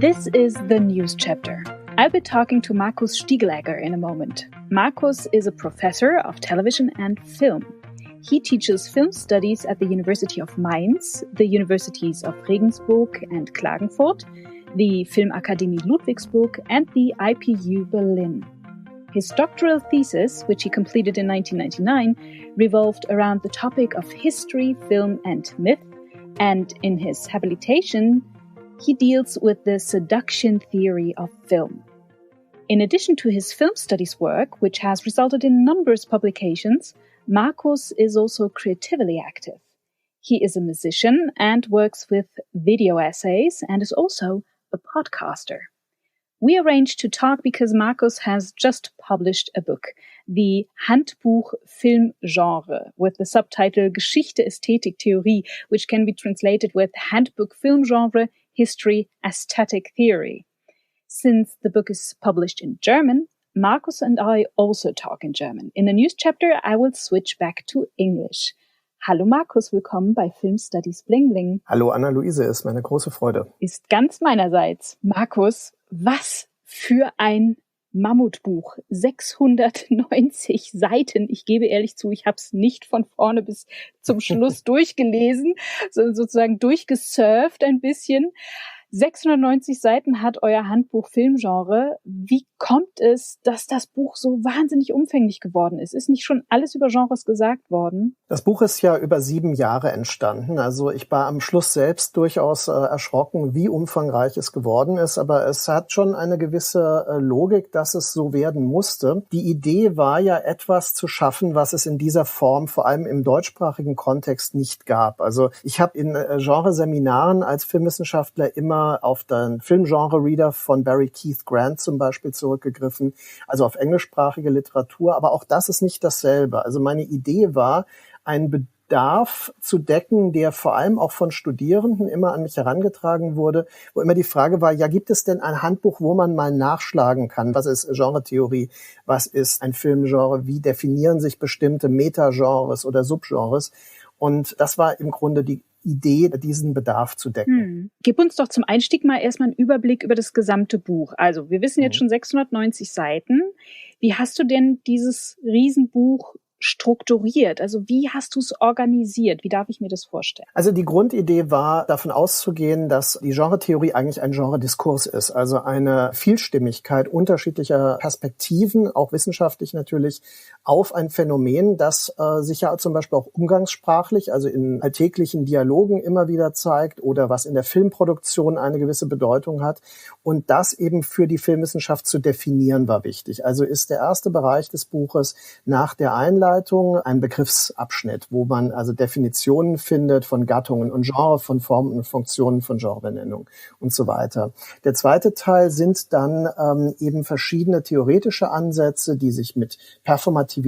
This is the news chapter. I'll be talking to Marcus Stiglegger in a moment. Marcus is a professor of television and film. He teaches film studies at the University of Mainz, the universities of Regensburg and Klagenfurt, the Filmakademie Ludwigsburg, and the IPU Berlin. His doctoral thesis, which he completed in 1999, revolved around the topic of history, film, and myth, and in his habilitation, he deals with the seduction theory of film. In addition to his film studies work, which has resulted in numerous publications, Marcus is also creatively active. He is a musician and works with video essays and is also a podcaster. We arranged to talk because Marcus has just published a book, the Handbuch Filmgenre, with the subtitle Geschichte, Ästhetik, Theorie, which can be translated with Handbook Filmgenre, History, Ästhetik, Theorie. Since the book is published in German, Marcus and I also talk in German. In the news chapter, I will switch back to English. Hallo Marcus, willkommen bei Film Studies Bling Bling. Hallo Anna-Luise, ist meine große Freude. Ist ganz meinerseits. Marcus, was für ein Mammutbuch. 690 Seiten. Ich gebe ehrlich zu, ich habe es nicht von vorne bis zum Schluss durchgelesen, sondern sozusagen durchgesurft ein bisschen. 690 Seiten hat euer Handbuch Filmgenre. Wie kommt es, dass das Buch so wahnsinnig umfänglich geworden ist? Ist nicht schon alles über Genres gesagt worden? Das Buch ist ja über 7 Jahre entstanden. Also ich war am Schluss selbst durchaus erschrocken, wie umfangreich es geworden ist. Aber es hat schon eine gewisse Logik, dass es so werden musste. Die Idee war ja, etwas zu schaffen, was es in dieser Form vor allem im deutschsprachigen Kontext nicht gab. Also ich habe in Genreseminaren als Filmwissenschaftler immer auf den Filmgenre-Reader von Barry Keith Grant zum Beispiel zurückgegriffen, also auf englischsprachige Literatur, aber auch das ist nicht dasselbe. Also meine Idee war, einen Bedarf zu decken, der vor allem auch von Studierenden immer an mich herangetragen wurde, wo immer die Frage war, ja, gibt es denn ein Handbuch, wo man mal nachschlagen kann? Was ist Genretheorie? Was ist ein Filmgenre? Wie definieren sich bestimmte Metagenres oder Subgenres? Und das war im Grunde die Idee, diesen Bedarf zu decken. Gib uns doch zum Einstieg mal erstmal einen Überblick über das gesamte Buch. Also wir wissen jetzt schon 690 Seiten. Wie hast du denn dieses Riesenbuch strukturiert? Also wie hast du es organisiert? Wie darf ich mir das vorstellen? Also die Grundidee war, davon auszugehen, dass die Genretheorie eigentlich ein Genrediskurs ist. Also eine Vielstimmigkeit unterschiedlicher Perspektiven, auch wissenschaftlich natürlich, auf ein Phänomen, das sich ja zum Beispiel auch umgangssprachlich, also in alltäglichen Dialogen immer wieder zeigt oder was in der Filmproduktion eine gewisse Bedeutung hat. Und das eben für die Filmwissenschaft zu definieren war wichtig. Also ist der erste Bereich des Buches nach der Einleitung ein Begriffsabschnitt, wo man also Definitionen findet von Gattungen und Genre, von Formen und Funktionen von Genrebenennung und so weiter. Der zweite Teil sind dann eben verschiedene theoretische Ansätze, die sich mit Performativität,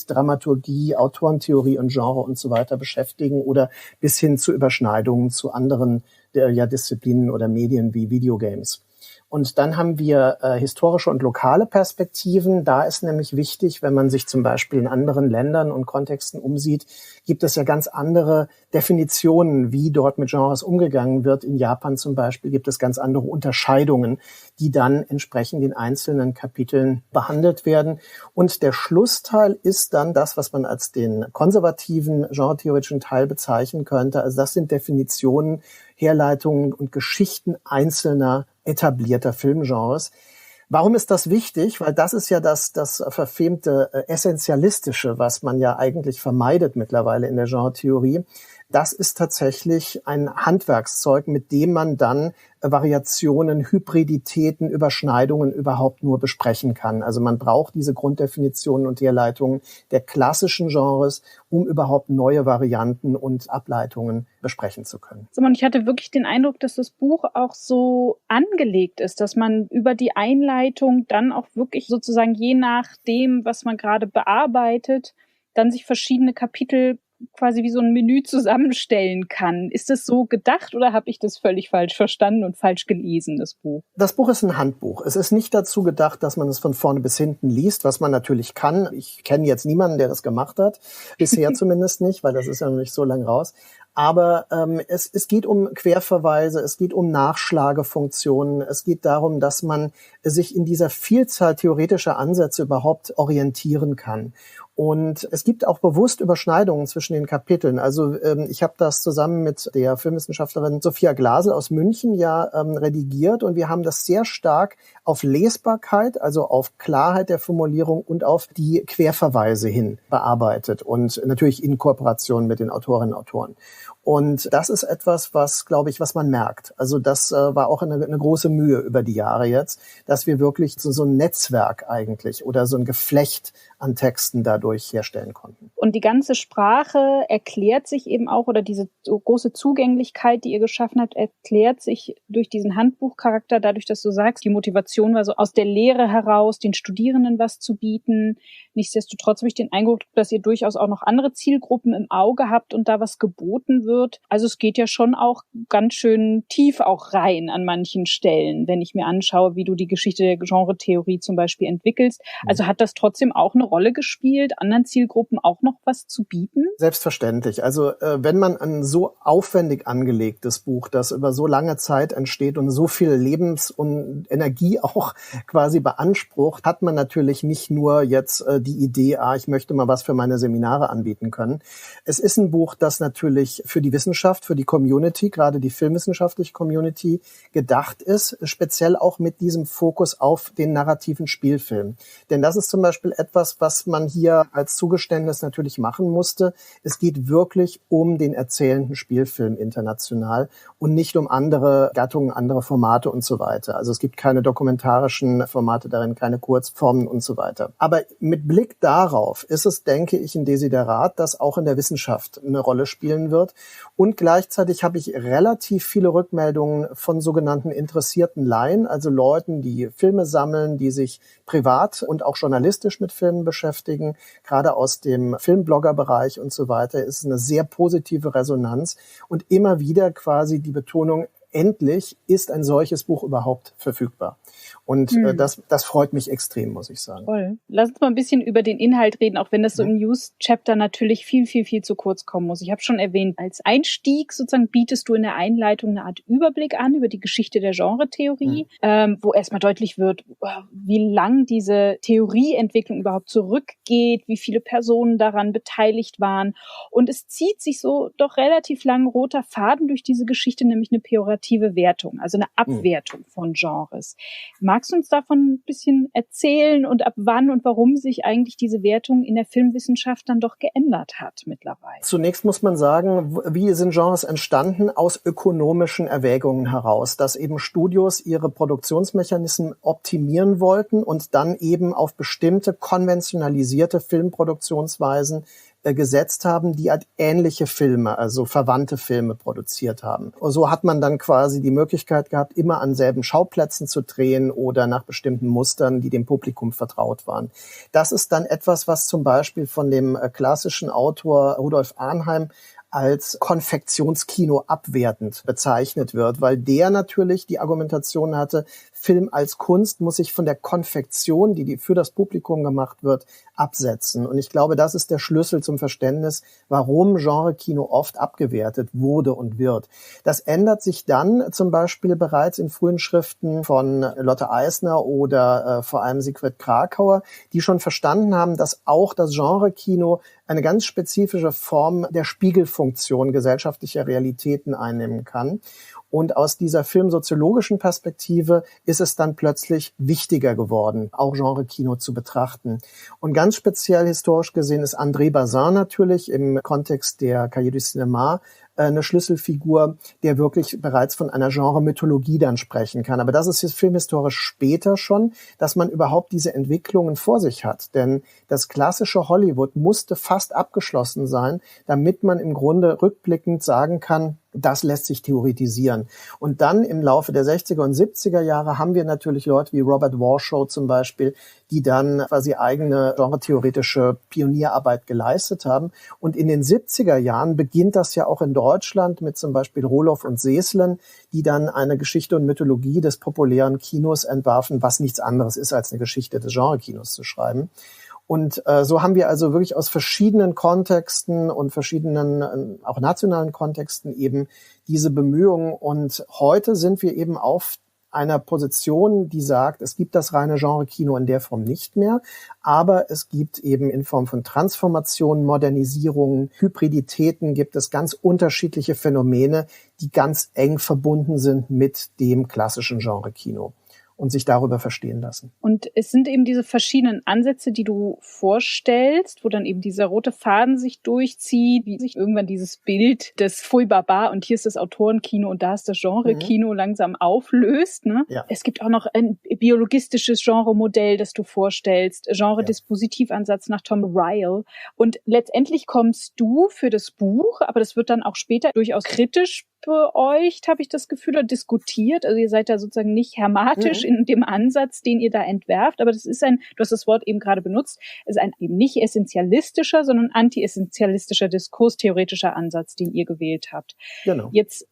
Dramaturgie, Autorentheorie und Genre und so weiter beschäftigen oder bis hin zu Überschneidungen zu anderen Disziplinen oder Medien wie Videogames. Und dann haben wir historische und lokale Perspektiven. Da ist nämlich wichtig, wenn man sich zum Beispiel in anderen Ländern und Kontexten umsieht, gibt es ja ganz andere Definitionen, wie dort mit Genres umgegangen wird. In Japan zum Beispiel gibt es ganz andere Unterscheidungen, die dann entsprechend in einzelnen Kapiteln behandelt werden. Und der Schlussteil ist dann das, was man als den konservativen genretheoretischen Teil bezeichnen könnte. Also das sind Definitionen, Herleitungen und Geschichten einzelner etablierter Filmgenres. Warum ist das wichtig? Weil das ist ja das verfemte Essentialistische, was man ja eigentlich vermeidet mittlerweile in der Genretheorie. Das ist tatsächlich ein Handwerkszeug, mit dem man dann Variationen, Hybriditäten, Überschneidungen überhaupt nur besprechen kann. Also man braucht diese Grunddefinitionen und Herleitungen der klassischen Genres, um überhaupt neue Varianten und Ableitungen besprechen zu können. Simon, ich hatte wirklich den Eindruck, dass das Buch auch so angelegt ist, dass man über die Einleitung dann auch wirklich sozusagen je nachdem, was man gerade bearbeitet, dann sich verschiedene Kapitel quasi wie so ein Menü zusammenstellen kann. Ist das so gedacht oder habe ich das völlig falsch verstanden und falsch gelesen, das Buch? Das Buch ist ein Handbuch. Es ist nicht dazu gedacht, dass man es von vorne bis hinten liest, was man natürlich kann. Ich kenne jetzt niemanden, der das gemacht hat. Bisher zumindest nicht, weil das ist ja noch nicht so lang raus. Aber es geht um Querverweise, es geht um Nachschlagefunktionen, es geht darum, dass man sich in dieser Vielzahl theoretischer Ansätze überhaupt orientieren kann. Und es gibt auch bewusst Überschneidungen zwischen den Kapiteln. Also ich habe das zusammen mit der Filmwissenschaftlerin Sophia Glasel aus München redigiert und wir haben das sehr stark auf Lesbarkeit, also auf Klarheit der Formulierung und auf die Querverweise hin bearbeitet und natürlich in Kooperation mit den Autorinnen und Autoren. Und das ist etwas, was, glaube ich, was man merkt. Also das war auch eine große Mühe über die Jahre jetzt, dass wir wirklich so ein Netzwerk eigentlich oder so ein Geflecht an Texten dadurch herstellen konnten. Und die ganze Sprache erklärt sich eben auch, oder diese große Zugänglichkeit, die ihr geschaffen habt, erklärt sich durch diesen Handbuchcharakter, dadurch, dass du sagst, die Motivation war so aus der Lehre heraus, den Studierenden was zu bieten. Nichtsdestotrotz habe ich den Eindruck, dass ihr durchaus auch noch andere Zielgruppen im Auge habt und da was geboten wird. Also es geht ja schon auch ganz schön tief auch rein an manchen Stellen, wenn ich mir anschaue, wie du die Geschichte der Genre-Theorie zum Beispiel entwickelst. Also hat das trotzdem auch eine Rolle gespielt, anderen Zielgruppen auch noch was zu bieten? Selbstverständlich. Also wenn man ein so aufwendig angelegtes Buch, das über so lange Zeit entsteht und so viel Lebens- und Energie auch quasi beansprucht, hat man natürlich nicht nur jetzt die Idee, ich möchte mal was für meine Seminare anbieten können. Es ist ein Buch, das natürlich für die Wissenschaft, für die Community, gerade die filmwissenschaftliche Community, gedacht ist, speziell auch mit diesem Fokus auf den narrativen Spielfilm. Denn das ist zum Beispiel etwas, was man hier als Zugeständnis natürlich machen musste. Es geht wirklich um den erzählenden Spielfilm international und nicht um andere Gattungen, andere Formate und so weiter. Also es gibt keine dokumentarischen Formate darin, keine Kurzformen und so weiter. Aber mit Blick darauf ist es, denke ich, ein Desiderat, das auch in der Wissenschaft eine Rolle spielen wird. Und gleichzeitig habe ich relativ viele Rückmeldungen von sogenannten interessierten Laien, also Leuten, die Filme sammeln, die sich privat und auch journalistisch mit Filmen beschäftigen, gerade aus dem Filmblogger-Bereich und so weiter, ist eine sehr positive Resonanz und immer wieder quasi die Betonung, endlich ist ein solches Buch überhaupt verfügbar. Und das freut mich extrem, muss ich sagen. Toll. Lass uns mal ein bisschen über den Inhalt reden, auch wenn das so im News-Chapter natürlich viel zu kurz kommen muss. Ich habe schon erwähnt, als Einstieg sozusagen bietest du in der Einleitung eine Art Überblick an über die Geschichte der Genre-Theorie, wo erstmal deutlich wird, wie lang diese Theorieentwicklung überhaupt zurückgeht, wie viele Personen daran beteiligt waren. Und es zieht sich so doch relativ lang roter Faden durch diese Geschichte, nämlich eine pejorative Wertung, also eine Abwertung von Genres. Magst du uns davon ein bisschen erzählen und ab wann und warum sich eigentlich diese Wertung in der Filmwissenschaft dann doch geändert hat mittlerweile? Zunächst muss man sagen, wie sind Genres entstanden? Aus ökonomischen Erwägungen heraus, dass eben Studios ihre Produktionsmechanismen optimieren wollten und dann eben auf bestimmte konventionalisierte Filmproduktionsweisen gesetzt haben, die halt ähnliche Filme, also verwandte Filme produziert haben. Und so hat man dann quasi die Möglichkeit gehabt, immer an selben Schauplätzen zu drehen oder nach bestimmten Mustern, die dem Publikum vertraut waren. Das ist dann etwas, was zum Beispiel von dem klassischen Autor Rudolf Arnheim als Konfektionskino abwertend bezeichnet wird, weil der natürlich die Argumentation hatte, Film als Kunst muss sich von der Konfektion, die für das Publikum gemacht wird, absetzen. Und ich glaube, das ist der Schlüssel zum Verständnis, warum Genre-Kino oft abgewertet wurde und wird. Das ändert sich dann zum Beispiel bereits in frühen Schriften von Lotte Eisner oder vor allem Siegfried Krakauer, die schon verstanden haben, dass auch das Genre-Kino eine ganz spezifische Form der Spiegelfunktion gesellschaftlicher Realitäten einnehmen kann. Und aus dieser filmsoziologischen Perspektive ist es dann plötzlich wichtiger geworden, auch Genre-Kino zu betrachten. Und ganz speziell historisch gesehen ist André Bazin natürlich im Kontext der Cahiers du Cinéma eine Schlüsselfigur, der wirklich bereits von einer Genre-Mythologie dann sprechen kann. Aber das ist jetzt filmhistorisch später schon, dass man überhaupt diese Entwicklungen vor sich hat. Denn das klassische Hollywood musste fast abgeschlossen sein, damit man im Grunde rückblickend sagen kann, das lässt sich theoretisieren. Und dann im Laufe der 60er und 70er Jahre haben wir natürlich Leute wie Robert Warshaw zum Beispiel, die dann quasi eigene genretheoretische Pionierarbeit geleistet haben. Und in den 70er Jahren beginnt das ja auch in Deutschland mit zum Beispiel Rohloff und Seeslen, die dann eine Geschichte und Mythologie des populären Kinos entwarfen, was nichts anderes ist, als eine Geschichte des Genre-Kinos zu schreiben. Und so haben wir also wirklich aus verschiedenen Kontexten und verschiedenen, auch nationalen Kontexten eben diese Bemühungen. Und heute sind wir eben auf einer Position, die sagt, es gibt das reine Genre-Kino in der Form nicht mehr, aber es gibt eben in Form von Transformationen, Modernisierungen, Hybriditäten, gibt es ganz unterschiedliche Phänomene, die ganz eng verbunden sind mit dem klassischen Genre-Kino. und sich darüber verstehen lassen. Und es sind eben diese verschiedenen Ansätze, die du vorstellst, wo dann eben dieser rote Faden sich durchzieht, wie sich irgendwann dieses Bild des Pfui Baba und hier ist das Autorenkino und da ist das Genre-Kino langsam auflöst. Ne? Ja. Es gibt auch noch ein biologistisches Genre-Modell, das du vorstellst, Genre-Dispositivansatz nach Tom Ryle. Und letztendlich kommst du für das Buch, aber das wird dann auch später durchaus kritisch beäugt, habe ich das Gefühl, oder diskutiert. Also ihr seid da sozusagen nicht hermatisch in dem Ansatz, den ihr da entwerft, aber das ist du hast das Wort eben gerade benutzt, es ist ein eben nicht essentialistischer, sondern anti-essentialistischer, diskurstheoretischer Ansatz, den ihr gewählt habt. Genau. Jetzt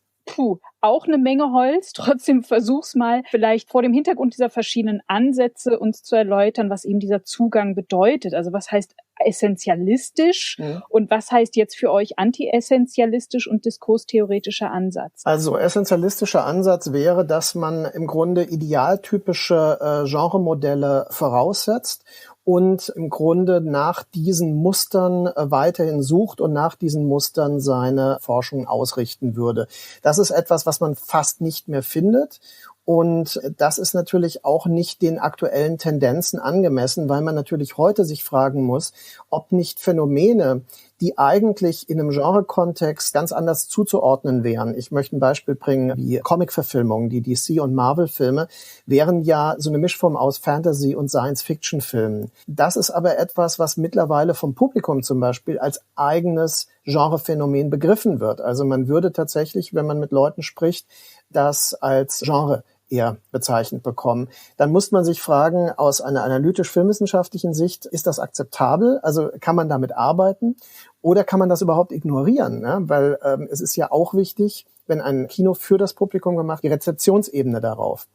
auch eine Menge Holz. Trotzdem versuch's mal vielleicht vor dem Hintergrund dieser verschiedenen Ansätze uns zu erläutern, was eben dieser Zugang bedeutet. Also was heißt essentialistisch und was heißt jetzt für euch anti-essentialistisch und diskurstheoretischer Ansatz? Also essentialistischer Ansatz wäre, dass man im Grunde idealtypische Genremodelle voraussetzt und im Grunde nach diesen Mustern weiterhin sucht und nach diesen Mustern seine Forschung ausrichten würde. Das ist etwas, was man fast nicht mehr findet. Und das ist natürlich auch nicht den aktuellen Tendenzen angemessen, weil man natürlich heute sich fragen muss, ob nicht Phänomene, die eigentlich in einem Genre-Kontext ganz anders zuzuordnen wären. Ich möchte ein Beispiel bringen, wie Comic-Verfilmungen, die DC- und Marvel-Filme, wären ja so eine Mischform aus Fantasy- und Science-Fiction-Filmen. Das ist aber etwas, was mittlerweile vom Publikum zum Beispiel als eigenes Genrephänomen begriffen wird. Also man würde tatsächlich, wenn man mit Leuten spricht, das als Genre eher bezeichnet bekommen. Dann muss man sich fragen, aus einer analytisch-filmwissenschaftlichen Sicht, ist das akzeptabel? Also kann man damit arbeiten? Oder kann man das überhaupt ignorieren? Ne? Weil es ist ja auch wichtig, wenn ein Kino für das Publikum gemacht, die Rezeptionsebene darauf.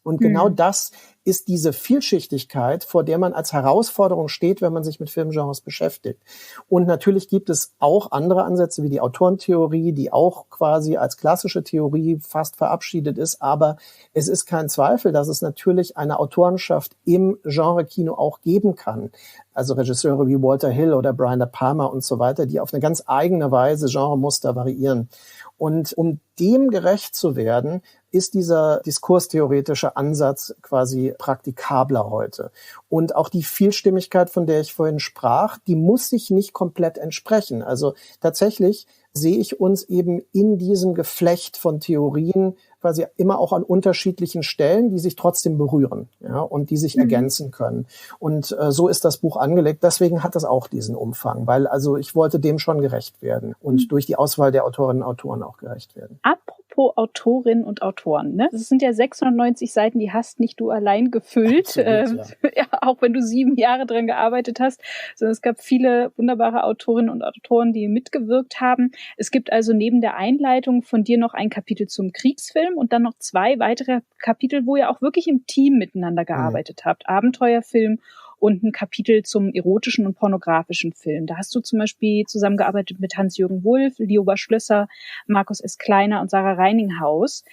Und genau das ist diese Vielschichtigkeit, vor der man als Herausforderung steht, wenn man sich mit Filmgenres beschäftigt. Und natürlich gibt es auch andere Ansätze wie die Autorentheorie, die auch quasi als klassische Theorie fast verabschiedet ist. Aber es ist kein Zweifel, dass es natürlich eine Autorenschaft im Genre-Kino auch geben kann. Also Regisseure wie Walter Hill oder Brian De Palma und so weiter, die auf eine ganz eigene Weise Genremuster variieren. Und um dem gerecht zu werden, ist dieser diskurstheoretische Ansatz quasi praktikabler heute. Und auch die Vielstimmigkeit, von der ich vorhin sprach, die muss sich nicht komplett entsprechen. Also tatsächlich sehe ich uns eben in diesem Geflecht von Theorien quasi immer auch an unterschiedlichen Stellen, die sich trotzdem berühren, ja, und die sich ergänzen können. Und so ist das Buch angelegt. Deswegen hat das auch diesen Umfang, weil also ich wollte dem schon gerecht werden und durch die Auswahl der Autorinnen und Autoren auch gerecht werden. Apropos Autorinnen und Autoren, ne? Das sind ja 690 Seiten, die hast nicht du allein gefüllt, Absolut, ja, auch wenn du 7 Jahre dran gearbeitet hast, sondern es gab viele wunderbare Autorinnen und Autoren, die mitgewirkt haben. Es gibt also neben der Einleitung von dir noch ein Kapitel zum Kriegsfilm und dann noch 2 weitere Kapitel, wo ihr auch wirklich im Team miteinander gearbeitet habt. Abenteuerfilm und ein Kapitel zum erotischen und pornografischen Film. Da hast du zum Beispiel zusammengearbeitet mit Hans-Jürgen Wulff, Lioba Schlösser, Markus S. Kleiner und Sarah Reininghaus.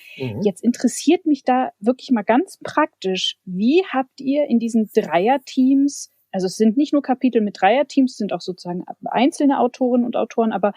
Jetzt interessiert mich da wirklich mal ganz praktisch, wie habt ihr in diesen Dreierteams, also es sind nicht nur Kapitel mit Dreierteams, es sind auch sozusagen einzelne Autorinnen und Autoren, aber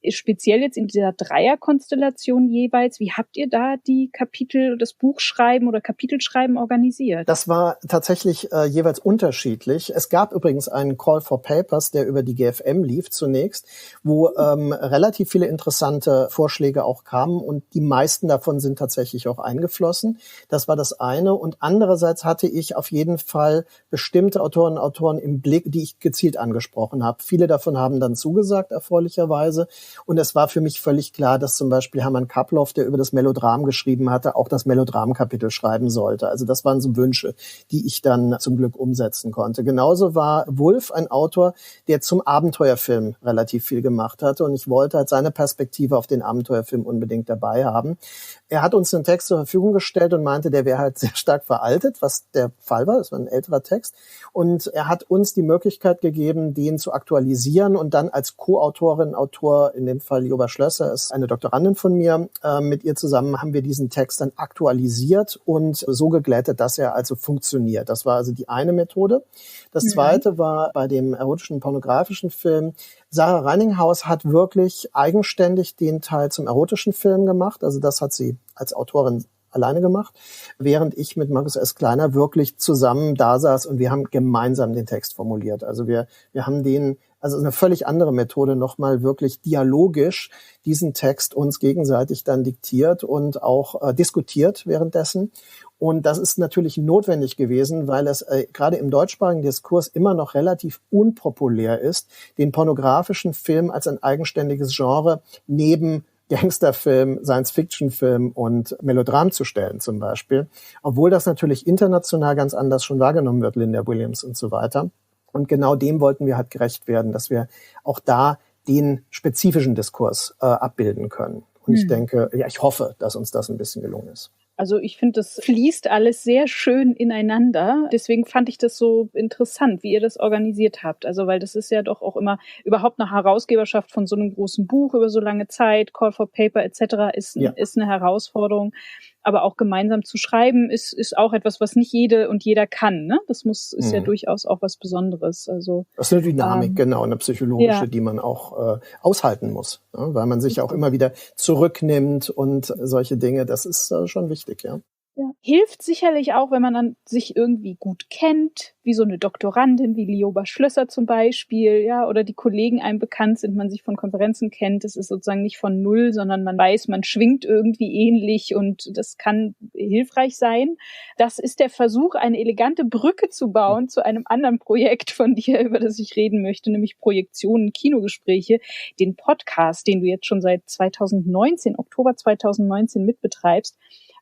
speziell jetzt in dieser Dreierkonstellation jeweils, wie habt ihr da die Kapitel, das Buchschreiben oder Kapitelschreiben organisiert? Das war tatsächlich jeweils unterschiedlich. Es gab übrigens einen Call for Papers, der über die GFM lief zunächst, wo relativ viele interessante Vorschläge auch kamen und die meisten davon sind tatsächlich auch eingeflossen. Das war das eine. Und andererseits hatte ich auf jeden Fall bestimmte Autorinnen und Autoren im Blick, die ich gezielt angesprochen habe. Viele davon haben dann zugesagt, erfreulicherweise. Und es war für mich völlig klar, dass zum Beispiel Hermann Kaploff, der über das Melodram geschrieben hatte, auch das Melodram-Kapitel schreiben sollte. Also das waren so Wünsche, die ich dann zum Glück umsetzen konnte. Genauso war Wulff ein Autor, der zum Abenteuerfilm relativ viel gemacht hatte. Und ich wollte halt seine Perspektive auf den Abenteuerfilm unbedingt dabei haben. Er hat uns einen Text zur Verfügung gestellt und meinte, der wäre halt sehr stark veraltet, was der Fall war. Das war ein älterer Text. Und er hat uns die Möglichkeit gegeben, den zu aktualisieren und dann als Co-Autorin, Autor, in dem Fall Lioba Schlösser, ist eine Doktorandin von mir, mit ihr zusammen haben wir diesen Text dann aktualisiert und so geglättet, dass er also funktioniert. Das war also die eine Methode. Das zweite war bei dem erotischen, pornografischen Film. Sarah Reininghaus hat wirklich eigenständig den Teil zum erotischen Film gemacht. Also das hat sie als Autorin alleine gemacht, während ich mit Marcus S. Kleiner wirklich zusammen da saß und wir haben gemeinsam den Text formuliert. Also wir haben also eine völlig andere Methode, nochmal wirklich dialogisch diesen Text uns gegenseitig dann diktiert und auch diskutiert währenddessen. Und das ist natürlich notwendig gewesen, weil es gerade im deutschsprachigen Diskurs immer noch relativ unpopulär ist, den pornografischen Film als ein eigenständiges Genre neben Gangsterfilm, Science-Fiction-Film und Melodram zu stellen zum Beispiel. Obwohl das natürlich international ganz anders schon wahrgenommen wird, Linda Williams und so weiter. Und genau dem wollten wir halt gerecht werden, dass wir auch da den spezifischen Diskurs abbilden können. Und ich denke, ich hoffe, dass uns das ein bisschen gelungen ist. Also ich finde, das fließt alles sehr schön ineinander. Deswegen fand ich das so interessant, wie ihr das organisiert habt. Also weil das ist ja doch auch immer überhaupt eine Herausgeberschaft von so einem großen Buch über so lange Zeit, Call for Paper etc. ist eine Herausforderung. Aber auch gemeinsam zu schreiben ist auch etwas, was nicht jede und jeder kann. Ne? Das ist ja durchaus auch was Besonderes. Also das ist eine Dynamik, genau, eine psychologische, die man auch aushalten muss, ne? Weil man sich auch immer wieder zurücknimmt und solche Dinge. Das ist schon wichtig, ja. Ja. Hilft sicherlich auch, wenn man dann sich irgendwie gut kennt, wie so eine Doktorandin wie Lioba Schlösser zum Beispiel, ja, oder die Kollegen einem bekannt sind, man sich von Konferenzen kennt. Das ist sozusagen nicht von null, sondern man weiß, man schwingt irgendwie ähnlich und das kann hilfreich sein. Das ist der Versuch, eine elegante Brücke zu bauen zu einem anderen Projekt von dir, über das ich reden möchte, nämlich Projektionen, Kinogespräche, den Podcast, den du jetzt schon seit Oktober 2019 mitbetreibst.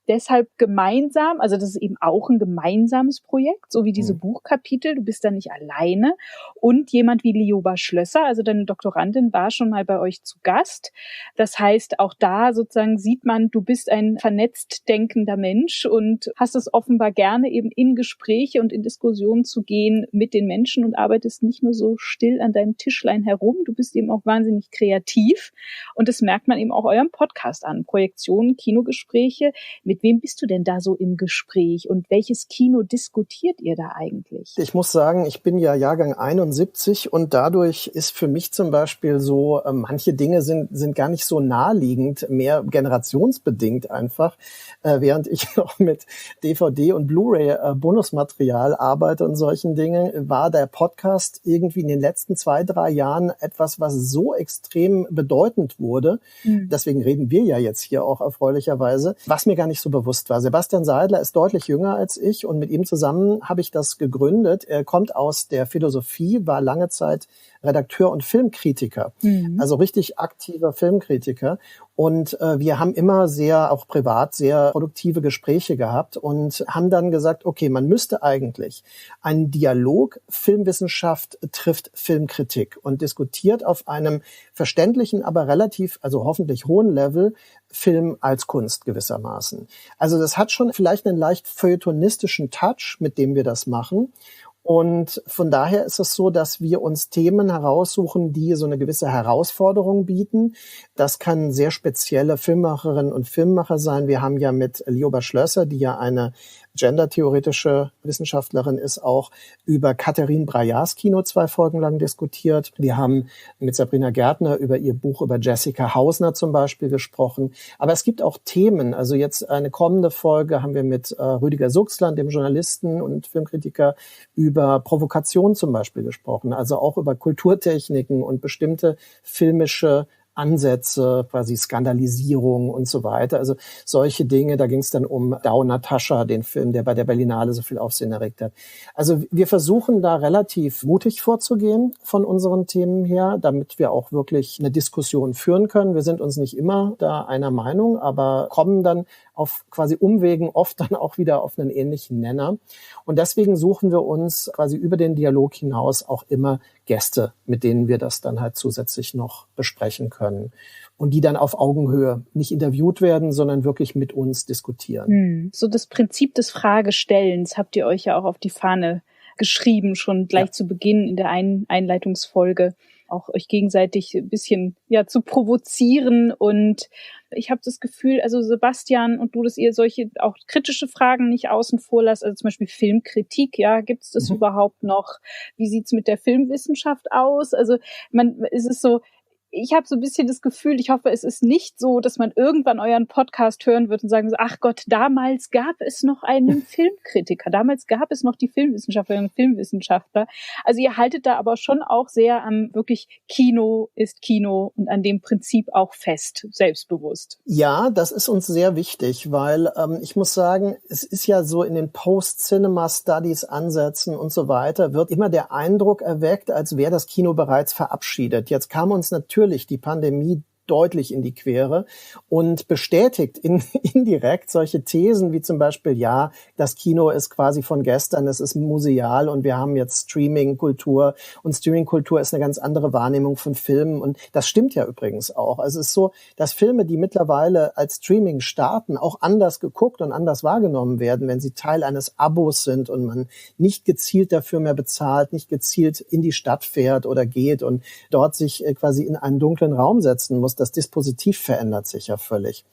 Deshalb gemeinsam, also das ist eben auch ein gemeinsames Projekt, so wie diese Buchkapitel, du bist da nicht alleine. Und jemand wie Lioba Schlösser, also deine Doktorandin, war schon mal bei euch zu Gast. Das heißt, auch da sozusagen sieht man, du bist ein vernetzt denkender Mensch und hast es offenbar gerne, eben in Gespräche und in Diskussionen zu gehen mit den Menschen und arbeitest nicht nur so still an deinem Tischlein herum, du bist eben auch wahnsinnig kreativ. Und das merkt man eben auch eurem Podcast an. Projektionen, Kinogespräche. Mit wem bist du denn da so im Gespräch und welches Kino diskutiert ihr da eigentlich? Ich muss sagen, ich bin ja Jahrgang 71 und dadurch ist für mich zum Beispiel so, manche Dinge sind gar nicht so naheliegend, mehr generationsbedingt einfach, während ich noch mit DVD und Blu-ray Bonusmaterial arbeite und solchen Dingen, war der Podcast irgendwie in den letzten 2-3 Jahren etwas, was so extrem bedeutend wurde. Deswegen reden wir ja jetzt hier auch erfreulicherweise, was mir gar nicht so bewusst war. Sebastian Seidler ist deutlich jünger als ich und mit ihm zusammen habe ich das gegründet. Er kommt aus der Philosophie, war lange Zeit Redakteur und Filmkritiker, also richtig aktiver Filmkritiker. Und wir haben immer auch privat sehr produktive Gespräche gehabt und haben dann gesagt, okay, man müsste eigentlich einen Dialog Filmwissenschaft trifft Filmkritik und diskutiert auf einem verständlichen, aber relativ, also hoffentlich hohen Level Film als Kunst gewissermaßen. Also das hat schon vielleicht einen leicht feuilletonistischen Touch, mit dem wir das machen. Und von daher ist es so, dass wir uns Themen heraussuchen, die so eine gewisse Herausforderung bieten. Das kann sehr spezielle Filmemacherinnen und Filmemacher sein. Wir haben ja mit Lioba Schlösser, die ja eine gendertheoretische Wissenschaftlerin ist, auch über Katharine Breillards Kino 2 Folgen lang diskutiert. Wir haben mit Sabrina Gärtner über ihr Buch über Jessica Hausner zum Beispiel gesprochen. Aber es gibt auch Themen. Also jetzt eine kommende Folge haben wir mit Rüdiger Suchsland, dem Journalisten und Filmkritiker, über Provokation zum Beispiel gesprochen. Also auch über Kulturtechniken und bestimmte filmische Ansätze, quasi Skandalisierung und so weiter. Also solche Dinge, da ging es dann um Natascha, den Film, der bei der Berlinale so viel Aufsehen erregt hat. Also wir versuchen da relativ mutig vorzugehen von unseren Themen her, damit wir auch wirklich eine Diskussion führen können. Wir sind uns nicht immer da einer Meinung, aber kommen dann auf quasi Umwegen oft dann auch wieder auf einen ähnlichen Nenner. Und deswegen suchen wir uns quasi über den Dialog hinaus auch immer Gäste, mit denen wir das dann halt zusätzlich noch besprechen können. Und die dann auf Augenhöhe nicht interviewt werden, sondern wirklich mit uns diskutieren. So das Prinzip des Fragestellens habt ihr euch ja auch auf die Fahne geschrieben, schon gleich zu Beginn in der Einleitungsfolge. Auch euch gegenseitig ein bisschen zu provozieren. Und ich habe das Gefühl, also Sebastian und du, dass ihr solche auch kritische Fragen nicht außen vor lasst, also zum Beispiel Filmkritik, gibt es das überhaupt noch? Wie sieht's mit der Filmwissenschaft aus? Also es ist so, ich habe so ein bisschen das Gefühl, ich hoffe, es ist nicht so, dass man irgendwann euren Podcast hören wird und sagen so, ach Gott, damals gab es noch einen Filmkritiker, damals gab es noch die Filmwissenschaftlerinnen und Filmwissenschaftler. Also ihr haltet da aber schon auch sehr am wirklich Kino ist Kino und an dem Prinzip auch fest, selbstbewusst. Ja, das ist uns sehr wichtig, weil ich muss sagen, es ist ja so in den Post-Cinema-Studies Ansätzen und so weiter, wird immer der Eindruck erweckt, als wäre das Kino bereits verabschiedet. Jetzt kam uns natürlich die Pandemie deutlich in die Quere und bestätigt indirekt solche Thesen wie zum Beispiel, ja, das Kino ist quasi von gestern, es ist museal und wir haben jetzt Streaming-Kultur und Streaming-Kultur ist eine ganz andere Wahrnehmung von Filmen und das stimmt ja übrigens auch. Also es ist so, dass Filme, die mittlerweile als Streaming starten, auch anders geguckt und anders wahrgenommen werden, wenn sie Teil eines Abos sind und man nicht gezielt dafür mehr bezahlt, nicht gezielt in die Stadt fährt oder geht und dort sich quasi in einen dunklen Raum setzen muss. Das Dispositiv verändert sich ja völlig.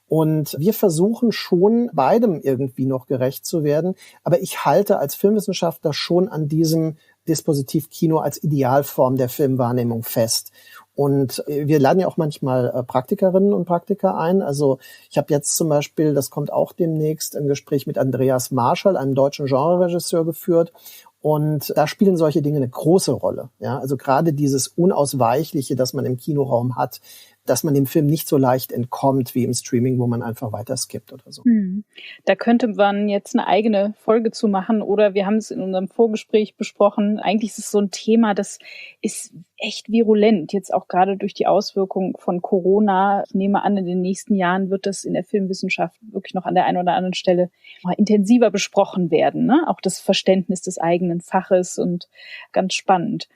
Und wir versuchen schon, beidem irgendwie noch gerecht zu werden. Aber ich halte als Filmwissenschaftler schon an diesem Dispositiv Kino als Idealform der Filmwahrnehmung fest. Und wir laden ja auch manchmal Praktikerinnen und Praktiker ein. Also ich habe jetzt zum Beispiel, das kommt auch demnächst, ein Gespräch mit Andreas Marschall, einem deutschen Genreregisseur, geführt. Und da spielen solche Dinge eine große Rolle. Ja, also gerade dieses Unausweichliche, das man im Kinoraum hat, dass man dem Film nicht so leicht entkommt wie im Streaming, wo man einfach weiter skippt oder so. Da könnte man jetzt eine eigene Folge zu machen oder wir haben es in unserem Vorgespräch besprochen. Eigentlich ist es so ein Thema, das ist echt virulent, jetzt auch gerade durch die Auswirkungen von Corona. Ich nehme an, in den nächsten Jahren wird das in der Filmwissenschaft wirklich noch an der einen oder anderen Stelle mal intensiver besprochen werden, ne? Auch das Verständnis des eigenen Faches und ganz spannend.